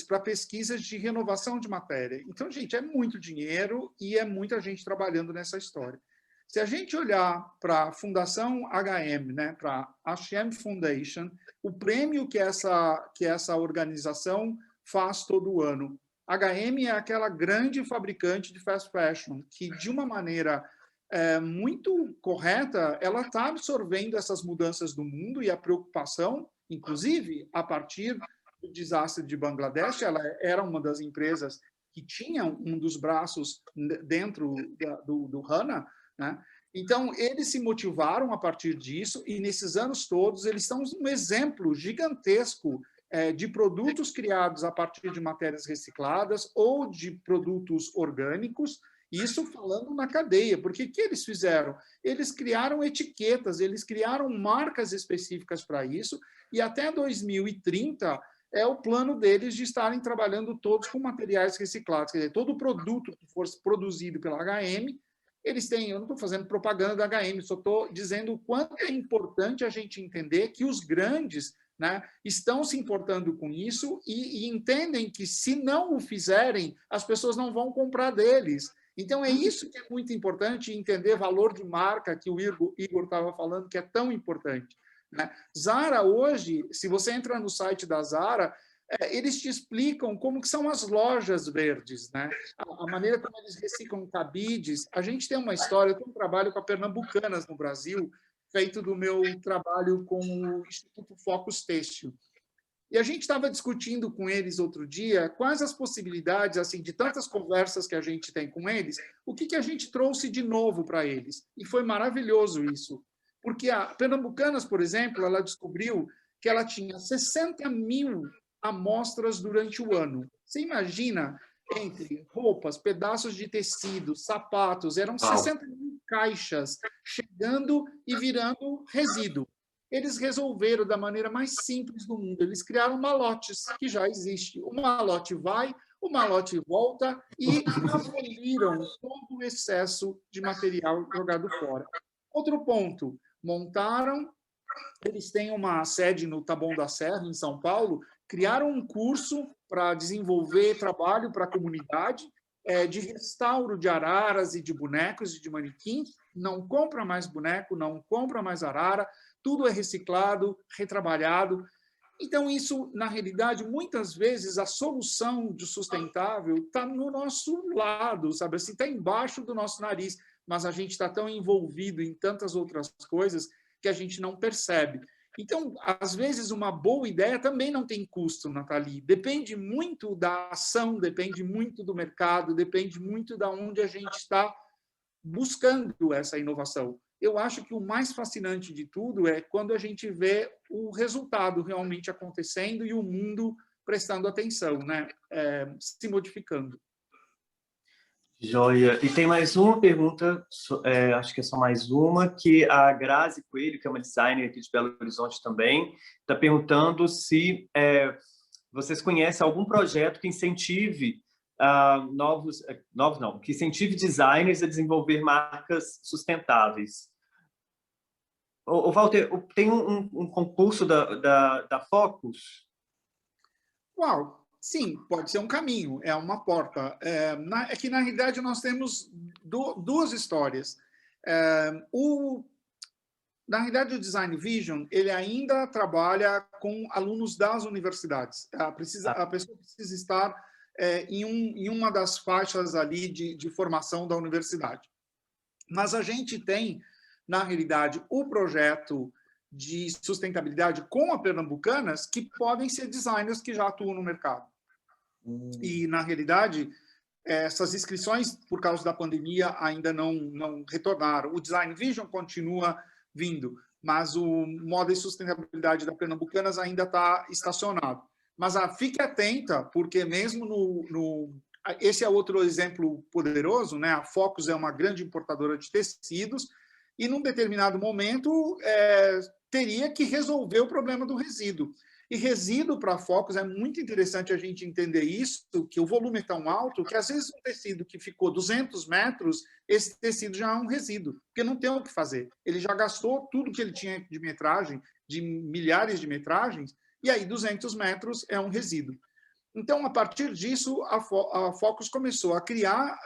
para pesquisas de renovação de matéria. Então, gente, é muito dinheiro e é muita gente trabalhando nessa história. Se a gente olhar para a Fundação HM, né, para a H&M Foundation, o prêmio que essa organização faz todo ano. H&M é aquela grande fabricante de fast fashion que, de uma maneira muito correta, ela está absorvendo essas mudanças do mundo e a preocupação, inclusive, a partir do desastre de Bangladesh. Ela era uma das empresas que tinha um dos braços dentro do HANA, né? Então, eles se motivaram a partir disso e, nesses anos todos, eles são um exemplo gigantesco de produtos criados a partir de matérias recicladas ou de produtos orgânicos, isso falando na cadeia, porque o que eles fizeram? Eles criaram etiquetas, eles criaram marcas específicas para isso, e até 2030 é o plano deles de estarem trabalhando todos com materiais reciclados. Quer dizer, todo produto que for produzido pela H&M, eles têm, eu não estou fazendo propaganda da H&M, só estou dizendo o quanto é importante a gente entender que os grandes, né, estão se importando com isso e entendem que, se não o fizerem, as pessoas não vão comprar deles. Então, é isso que é muito importante, entender valor de marca, que o Igor estava falando, que é tão importante, né? Zara, hoje, se você entra no site da Zara, eles te explicam como que são as lojas verdes, né? A maneira como eles reciclam cabides. A gente tem uma história, eu tenho um trabalho com a Pernambucanas no Brasil, feito do meu trabalho com o Instituto Focus Têxtil. E a gente estava discutindo com eles outro dia quais as possibilidades, assim, de tantas conversas que a gente tem com eles, o que a gente trouxe de novo para eles. E foi maravilhoso isso. Porque a Pernambucanas, por exemplo, ela descobriu que ela tinha 60 mil amostras durante o ano. Você imagina entre roupas, pedaços de tecido, sapatos, eram 60 mil caixas chegando e virando resíduo. Eles resolveram da maneira mais simples do mundo. Eles criaram malotes, que já existe. O malote vai, o malote volta e aboliram todo o excesso de material jogado fora. Outro ponto, montaram, eles têm uma sede no Taboão da Serra, em São Paulo, criaram um curso para desenvolver trabalho para a comunidade de restauro de araras e de bonecos e de manequins. Não compra mais boneco, não compra mais arara, tudo é reciclado, retrabalhado. Então, isso, na realidade, muitas vezes, a solução do sustentável está no nosso lado, sabe? Assim, está embaixo do nosso nariz, mas a gente está tão envolvido em tantas outras coisas que a gente não percebe. Então, às vezes, uma boa ideia também não tem custo, Nathalie. Depende muito da ação, depende muito do mercado, depende muito de onde a gente está buscando essa inovação. Eu acho que o mais fascinante de tudo é quando a gente vê o resultado realmente acontecendo e o mundo prestando atenção, né? Se modificando. Joia. E tem mais uma pergunta, acho que é só mais uma, que a Grazi Coelho, que é uma designer aqui de Belo Horizonte também, está perguntando se vocês conhecem algum projeto que incentive que incentive designers a desenvolver marcas sustentáveis. O Walter, tem um concurso da Focus? Uau! Sim, pode ser um caminho, é uma porta. É que, na realidade, nós temos duas histórias. Na realidade, o Design Vision ele ainda trabalha com alunos das universidades. A pessoa precisa estar em uma das faixas ali de formação da universidade. Mas a gente tem, na realidade, o projeto de sustentabilidade com a Pernambucanas, que podem ser designers que já atuam no mercado. E, na realidade, essas inscrições, por causa da pandemia, ainda não retornaram. O Design Vision continua vindo, mas o Moda e Sustentabilidade da Pernambucanas ainda está estacionado. Mas fique atenta, porque mesmo esse é outro exemplo poderoso, né? A Focus é uma grande importadora de tecidos e, num determinado momento, teria que resolver o problema do resíduo. E resíduo para Focus é muito interessante a gente entender isso, que o volume é tão alto que, às vezes, um tecido que ficou 200 metros, esse tecido já é um resíduo, porque não tem o que fazer. Ele já gastou tudo que ele tinha de metragem, de milhares de metragens, e aí 200 metros é um resíduo. Então, a partir disso, a Focus começou a criar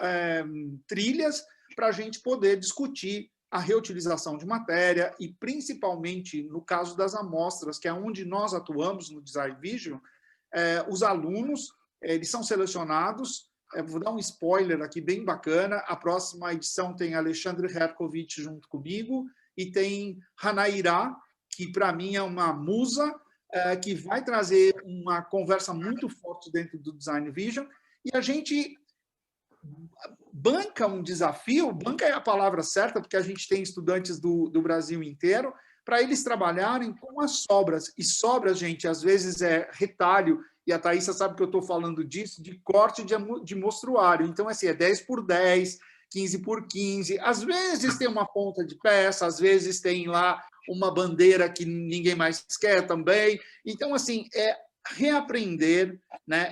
trilhas para a gente poder discutir a reutilização de matéria e, principalmente, no caso das amostras, que é onde nós atuamos no Design Vision, os alunos eles são selecionados. Vou dar um spoiler aqui bem bacana. A próxima edição tem Alexandre Herkovich junto comigo e tem Hanaira, que, para mim, é uma musa, que vai trazer uma conversa muito forte dentro do Design Vision. E a gente banca um desafio, banca é a palavra certa, porque a gente tem estudantes do Brasil inteiro, para eles trabalharem com as sobras. E sobras, gente, às vezes é retalho, e a Thaísa sabe que eu estou falando disso, de corte de mostruário. Então, assim, é 10 por 10, 15 por 15. Às vezes tem uma ponta de peça, às vezes tem lá uma bandeira que ninguém mais quer também. Então, assim, reaprender, né?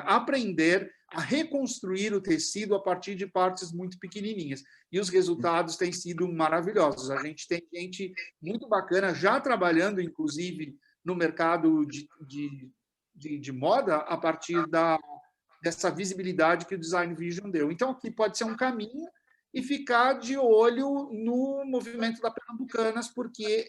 Aprender a reconstruir o tecido a partir de partes muito pequenininhas. E os resultados têm sido maravilhosos. A gente tem gente muito bacana já trabalhando, inclusive, no mercado de moda a partir dessa visibilidade que o Design Vision deu. Então, aqui pode ser um caminho e ficar de olho no movimento da Pernambucanas, porque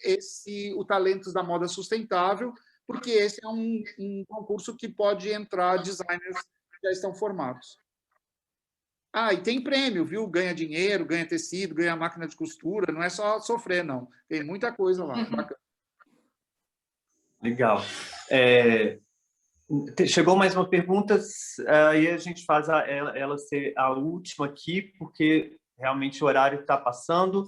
o Talentos da Moda Sustentável, porque esse é um concurso que pode entrar designers que já estão formados. E tem prêmio, viu? Ganha dinheiro, ganha tecido, ganha máquina de costura, não é só sofrer, não. Tem muita coisa lá. Bacana. Legal. Chegou mais uma pergunta, e a gente faz ela ser a última aqui, porque realmente o horário está passando.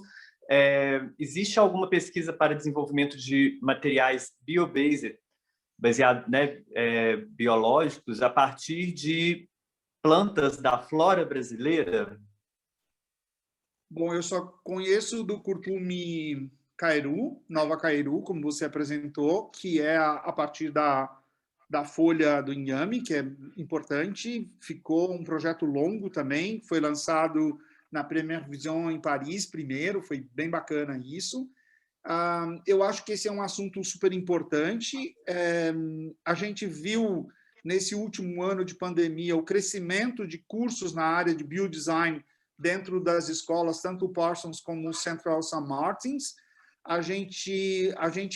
Existe alguma pesquisa para desenvolvimento de materiais bio-based baseados, né, biológicos a partir de plantas da flora brasileira? Bom, eu só conheço do curtume cairu, Nova Cairu, como você apresentou, que é a partir da folha do inhame, que é importante. Ficou um projeto longo também, foi lançado na Première Vision em Paris primeiro, foi bem bacana isso. Eu acho que esse é um assunto super importante. A gente viu, nesse último ano de pandemia, o crescimento de cursos na área de biodesign dentro das escolas, tanto o Parsons como o Central St. Martins. A gente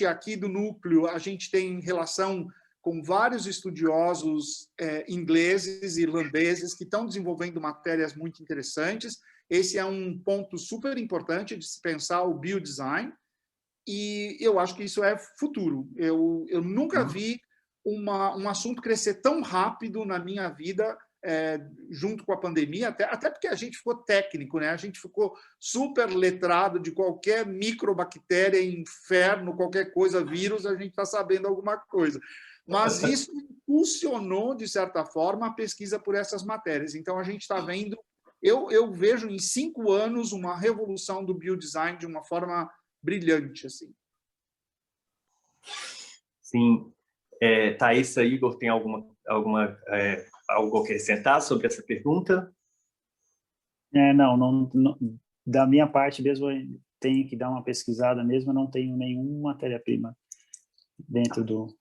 aqui do núcleo, a gente tem relação com vários estudiosos ingleses e irlandeses que estão desenvolvendo matérias muito interessantes. Esse é um ponto super importante de se pensar o biodesign, e eu acho que isso é futuro. Eu nunca vi um assunto crescer tão rápido na minha vida, junto com a pandemia, até porque a gente ficou técnico, né? A gente ficou super letrado de qualquer microbactéria, inferno, qualquer coisa, vírus, a gente está sabendo alguma coisa. Mas isso impulsionou, de certa forma, a pesquisa por essas matérias. Então, a gente está vendo... Eu vejo em 5 anos uma revolução do biodesign de uma forma brilhante, assim. Sim. Thaisa, Igor, tem algo a acrescentar sobre essa pergunta? Não, da minha parte mesmo, eu tenho que dar uma pesquisada mesmo, eu não tenho nenhuma matéria-prima dentro do...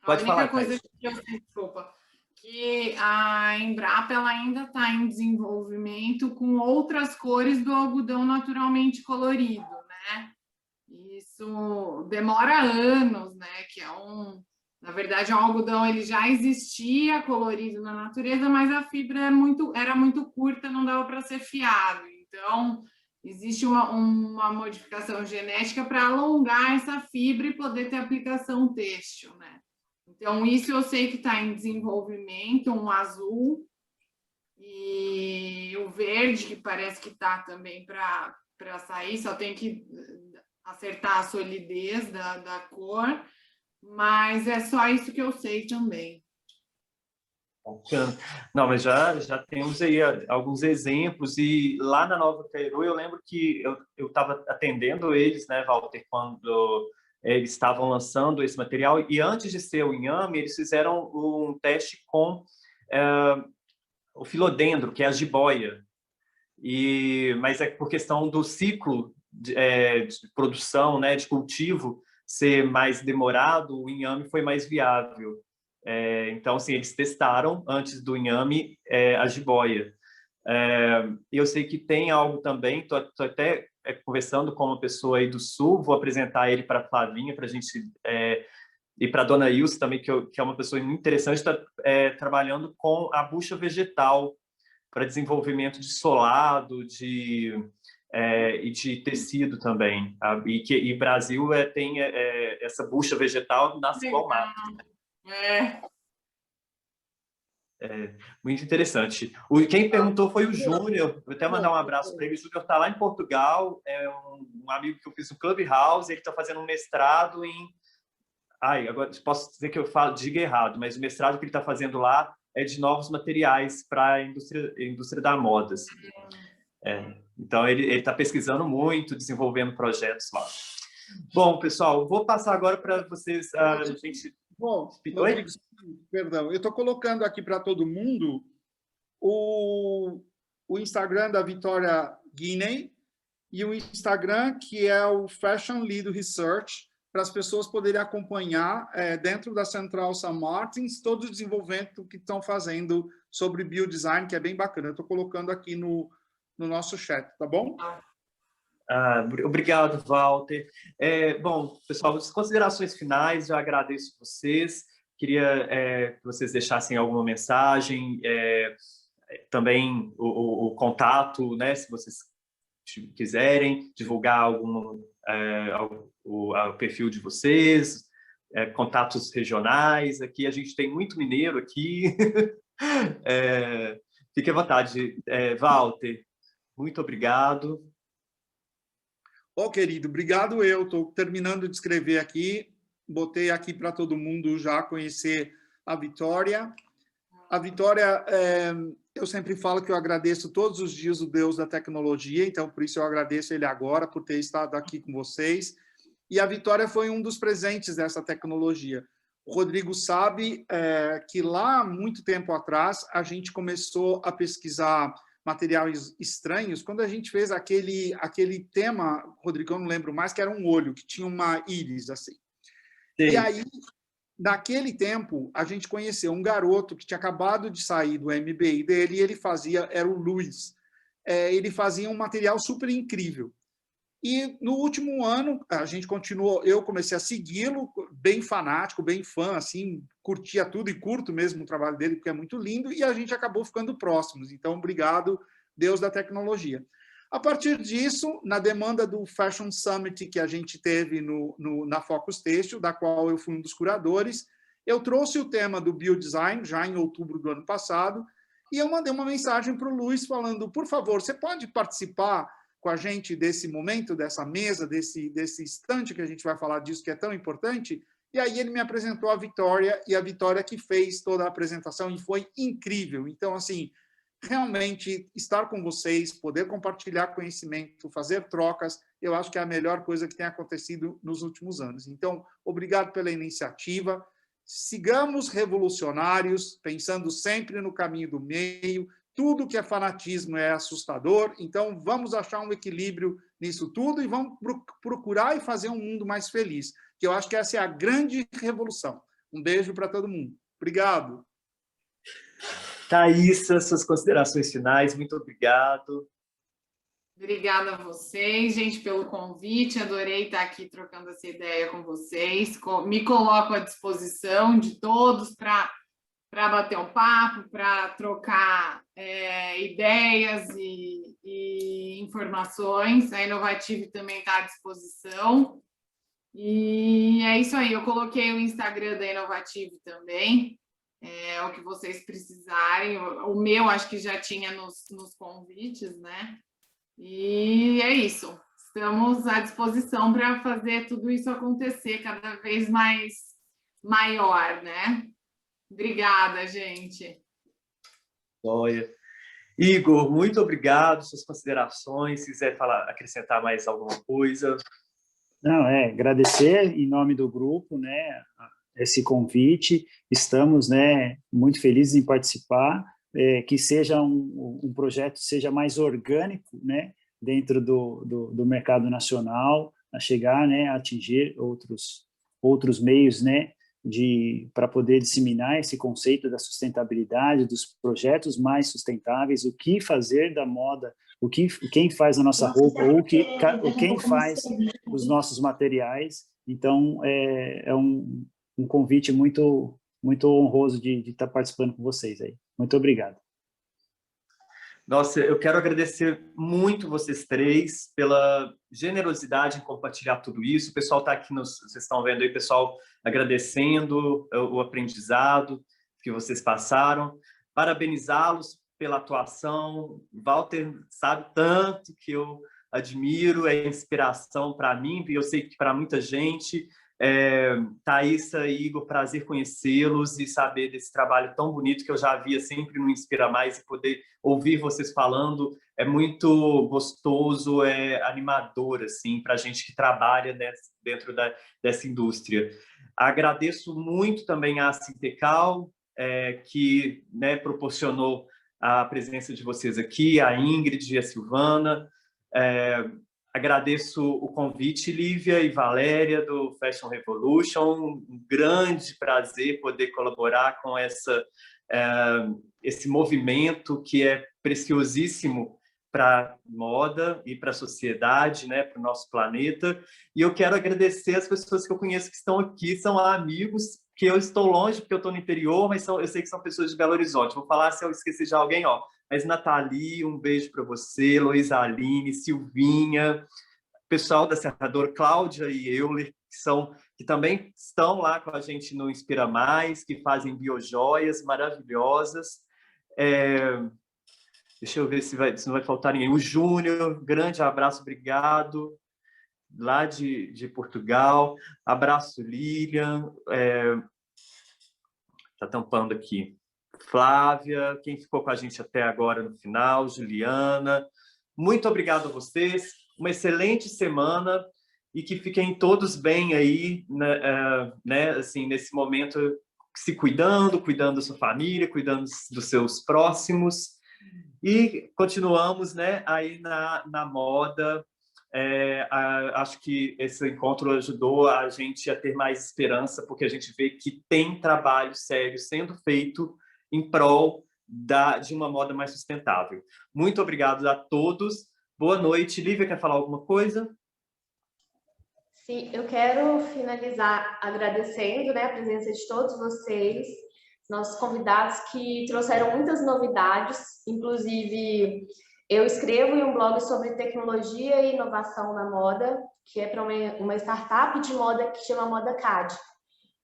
Pode falar, coisa que eu sei, desculpa, que a Embrapa ela ainda está em desenvolvimento com outras cores do algodão naturalmente colorido, né? Isso demora anos, né? Na verdade, o algodão ele já existia colorido na natureza, mas a fibra era muito curta, não dava para ser fiado. Então, existe uma modificação genética para alongar essa fibra e poder ter aplicação têxtil, né? Então, isso eu sei que está em desenvolvimento, um azul e o verde, que parece que está também para sair, só tem que acertar a solidez da cor, mas é só isso que eu sei também. Não, mas já temos aí alguns exemplos, e lá na Nova Cairu eu lembro que eu estava atendendo eles, né, Walter, quando eles estavam lançando esse material, e antes de ser o inhame, eles fizeram um teste com o filodendro, que é a jiboia, mas é por questão do ciclo de produção, né, de cultivo, ser mais demorado, o inhame foi mais viável. Então, assim, eles testaram, antes do inhame, a jiboia. Eu sei que tem algo também, estou até conversando com uma pessoa aí do Sul, vou apresentar ele para a Flavinha, para a gente... e para a dona Ilse também, que é uma pessoa muito interessante, está trabalhando com a bucha vegetal para desenvolvimento de solado e de tecido também. E Brasil tem essa bucha vegetal, nasce igual mato. Muito interessante. Quem perguntou foi o Júnior. Vou até mandar um abraço para ele. O Júnior está lá em Portugal, é um amigo que eu fiz no Clubhouse. Ele está fazendo um mestrado em... agora posso dizer que diga errado, mas o mestrado que ele está fazendo lá é de novos materiais para a indústria da moda. Assim. Então, ele está pesquisando muito, desenvolvendo projetos lá. Bom, pessoal, vou passar agora para vocês... Bom, Rodrigo, perdão, eu estou colocando aqui para todo mundo o Instagram da Vitória Guiney e o Instagram que é o Fashion Lead Research, para as pessoas poderem acompanhar dentro da Central St. Martins todo o desenvolvimento que estão fazendo sobre biodesign, que é bem bacana. Eu estou colocando aqui no nosso chat, tá bom? Obrigado, Walter. Bom, pessoal, as considerações finais, eu agradeço vocês. Queria que vocês deixassem alguma mensagem, também o contato, né, se vocês quiserem divulgar o perfil de vocês, contatos regionais. Aqui a gente tem muito mineiro aqui. Fique à vontade. Walter, muito obrigado. Ô, querido, obrigado eu. Estou terminando de escrever aqui. Botei aqui para todo mundo já conhecer a Vitória. A Vitória, eu sempre falo que eu agradeço todos os dias o Deus da tecnologia, então por isso eu agradeço ele agora por ter estado aqui com vocês. E a Vitória foi um dos presentes dessa tecnologia. O Rodrigo sabe que lá, muito tempo atrás, a gente começou a pesquisar materiais estranhos, quando a gente fez aquele tema, Rodrigo, eu não lembro mais, que era um olho, que tinha uma íris, assim. Sim. E aí, naquele tempo, a gente conheceu um garoto que tinha acabado de sair do MBA dele, e ele fazia, era o Luiz, ele fazia um material super incrível. E no último ano, a gente continuou, eu comecei a segui-lo, bem fanático, bem fã, assim, curtia tudo e curto mesmo o trabalho dele, porque é muito lindo, e a gente acabou ficando próximos. Então, obrigado, Deus da tecnologia. A partir disso, na demanda do Fashion Summit que a gente teve na Focus Têxtil, da qual eu fui um dos curadores, eu trouxe o tema do biodesign, já em outubro do ano passado, e eu mandei uma mensagem para o Luiz falando, por favor, você pode participar com a gente desse momento, dessa mesa, desse instante que a gente vai falar disso, que é tão importante? E aí ele me apresentou a Vitória, e a Vitória que fez toda a apresentação, e foi incrível. Então, assim, realmente, estar com vocês, poder compartilhar conhecimento, fazer trocas, eu acho que é a melhor coisa que tem acontecido nos últimos anos. Então, obrigado pela iniciativa. Sigamos revolucionários, pensando sempre no caminho do meio. Tudo que é fanatismo é assustador, então vamos achar um equilíbrio nisso tudo e vamos procurar e fazer um mundo mais feliz, que eu acho que essa é a grande revolução. Um beijo para todo mundo. Obrigado. Thaísa, suas considerações finais, muito obrigado. Obrigada a vocês, gente, pelo convite. Adorei estar aqui trocando essa ideia com vocês. Me coloco à disposição de todos para bater um papo, para trocar ideias e informações. A Inovative também está à disposição. E é isso aí, eu coloquei o Instagram da Inovative também. É o que vocês precisarem. O meu acho que já tinha nos convites, né? E é isso. Estamos à disposição para fazer tudo isso acontecer cada vez mais maior, né? Obrigada, gente. Olha. Igor, muito obrigado. Suas considerações, se quiser acrescentar mais alguma coisa. Não, agradecer em nome do grupo, né, esse convite. Estamos, né, muito felizes em participar, que seja um projeto seja mais orgânico, né, dentro do mercado nacional, a chegar, né, a atingir outros meios, né, para poder disseminar esse conceito da sustentabilidade, dos projetos mais sustentáveis, o que fazer da moda, quem faz a nossa roupa, ou quem faz os nossos materiais. Então, é um convite muito, muito honroso de estar participando com vocês aí. Muito obrigado. Nossa, eu quero agradecer muito vocês três pela generosidade em compartilhar tudo isso. O pessoal está aqui, vocês estão vendo aí, pessoal agradecendo o aprendizado que vocês passaram. Parabenizá-los pela atuação. Walter sabe tanto que eu admiro, é inspiração para mim, e eu sei que para muita gente. Thaísa e Igor, prazer conhecê-los e saber desse trabalho tão bonito que eu já via sempre no Inspira Mais, e poder ouvir vocês falando é muito gostoso, é animador assim, para a gente que trabalha dentro dessa indústria. Agradeço muito também à Sintecal, que, né, proporcionou a presença de vocês aqui, a Ingrid e a Silvana. Agradeço o convite, Lívia e Valéria, do Fashion Revolution. Um grande prazer poder colaborar com esse movimento que é preciosíssimo para a moda e para a sociedade, né, para o nosso planeta. E eu quero agradecer as pessoas que eu conheço que estão aqui, são amigos, que eu estou longe, porque eu estou no interior, mas eu sei que são pessoas de Belo Horizonte. Vou falar se eu esquecer de alguém, ó. Mas, Nathalie, um beijo para você, Luísa Aline, Silvinha, pessoal da Serrador, Cláudia e Euler, que também estão lá com a gente no Inspira Mais, que fazem biojoias maravilhosas. Deixa eu ver se não vai faltar ninguém. O Júnior, grande abraço, obrigado. lá de Portugal. Abraço, Lilian. Está tampando aqui. Flávia, quem ficou com a gente até agora no final, Juliana. Muito obrigado a vocês. Uma excelente semana e que fiquem todos bem aí, né, assim, nesse momento, se cuidando da sua família, cuidando dos seus próximos. E continuamos, né, aí na moda. Acho que esse encontro ajudou a gente a ter mais esperança, porque a gente vê que tem trabalho sério sendo feito em prol de uma moda mais sustentável. Muito obrigado a todos. Boa noite. Lívia, quer falar alguma coisa? Sim, eu quero finalizar agradecendo, né, a presença de todos vocês, nossos convidados que trouxeram muitas novidades, inclusive eu escrevo em um blog sobre tecnologia e inovação na moda, que é para uma startup de moda que chama Moda CAD.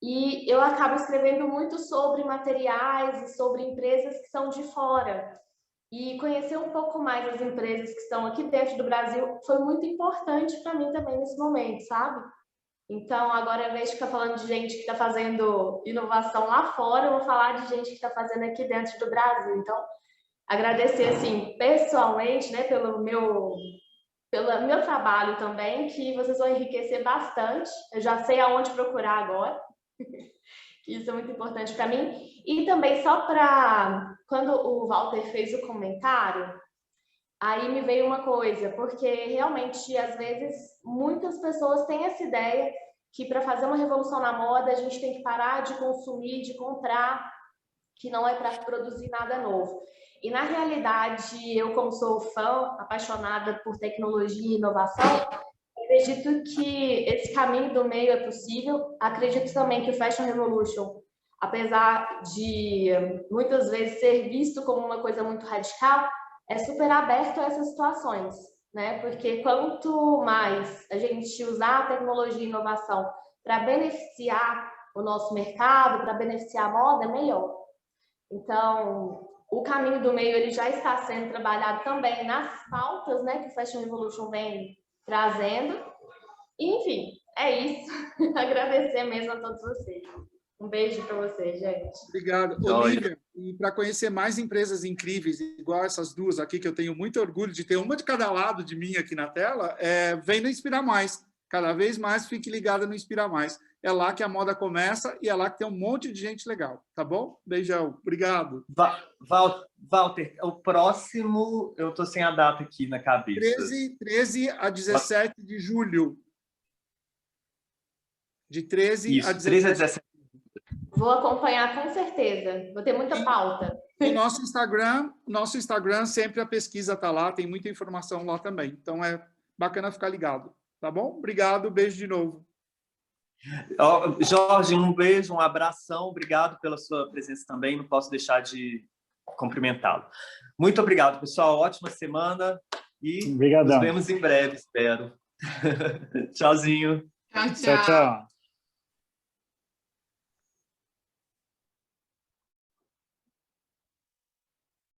E eu acabo escrevendo muito sobre materiais e sobre empresas que são de fora. E conhecer um pouco mais as empresas que estão aqui dentro do Brasil foi muito importante para mim também nesse momento, sabe? Então, agora, ao invés de ficar falando de gente que está fazendo inovação lá fora, eu vou falar de gente que está fazendo aqui dentro do Brasil. Então, agradecer, assim, pessoalmente, né, pelo meu trabalho também, que vocês vão enriquecer bastante. Eu já sei aonde procurar agora. Isso é muito importante para mim. E também só para... Quando o Walter fez o comentário, aí me veio uma coisa, porque realmente, às vezes, muitas pessoas têm essa ideia que para fazer uma revolução na moda, a gente tem que parar de consumir, de comprar, que não é para produzir nada novo. E, na realidade, eu, como sou fã, apaixonada por tecnologia e inovação, acredito que esse caminho do meio é possível. Acredito também que o Fashion Revolution, apesar de muitas vezes ser visto como uma coisa muito radical, é super aberto a essas situações, né? Porque quanto mais a gente usar a tecnologia e inovação para beneficiar o nosso mercado, para beneficiar a moda, melhor. Então, o caminho do meio ele já está sendo trabalhado também nas pautas, né, que o Fashion Revolution vem trazendo. E, enfim, é isso. Agradecer mesmo a todos vocês. Um beijo para vocês, gente. Obrigado. Olívia, e para conhecer mais empresas incríveis, igual essas duas aqui, que eu tenho muito orgulho de ter uma de cada lado de mim aqui na tela, vem no Inspira Mais. Cada vez mais fique ligada no Inspira Mais. É lá que a moda começa e é lá que tem um monte de gente legal, tá bom? Beijão, obrigado. Walter, o próximo, eu estou sem a data aqui na cabeça. 13 a 17 de julho. De 13 a 17. Vou acompanhar com certeza. Vou ter muita pauta. E nosso Instagram, sempre a pesquisa está lá, tem muita informação lá também. Então, é bacana ficar ligado. Tá bom? Obrigado, beijo de novo. Jorge, um beijo, um abração. Obrigado pela sua presença também. Não posso deixar de cumprimentá-lo. Muito obrigado, pessoal. Ótima semana e Obrigadão. nos vemos em breve, espero. Tchauzinho. Tchau, tchau. Tchau, tchau.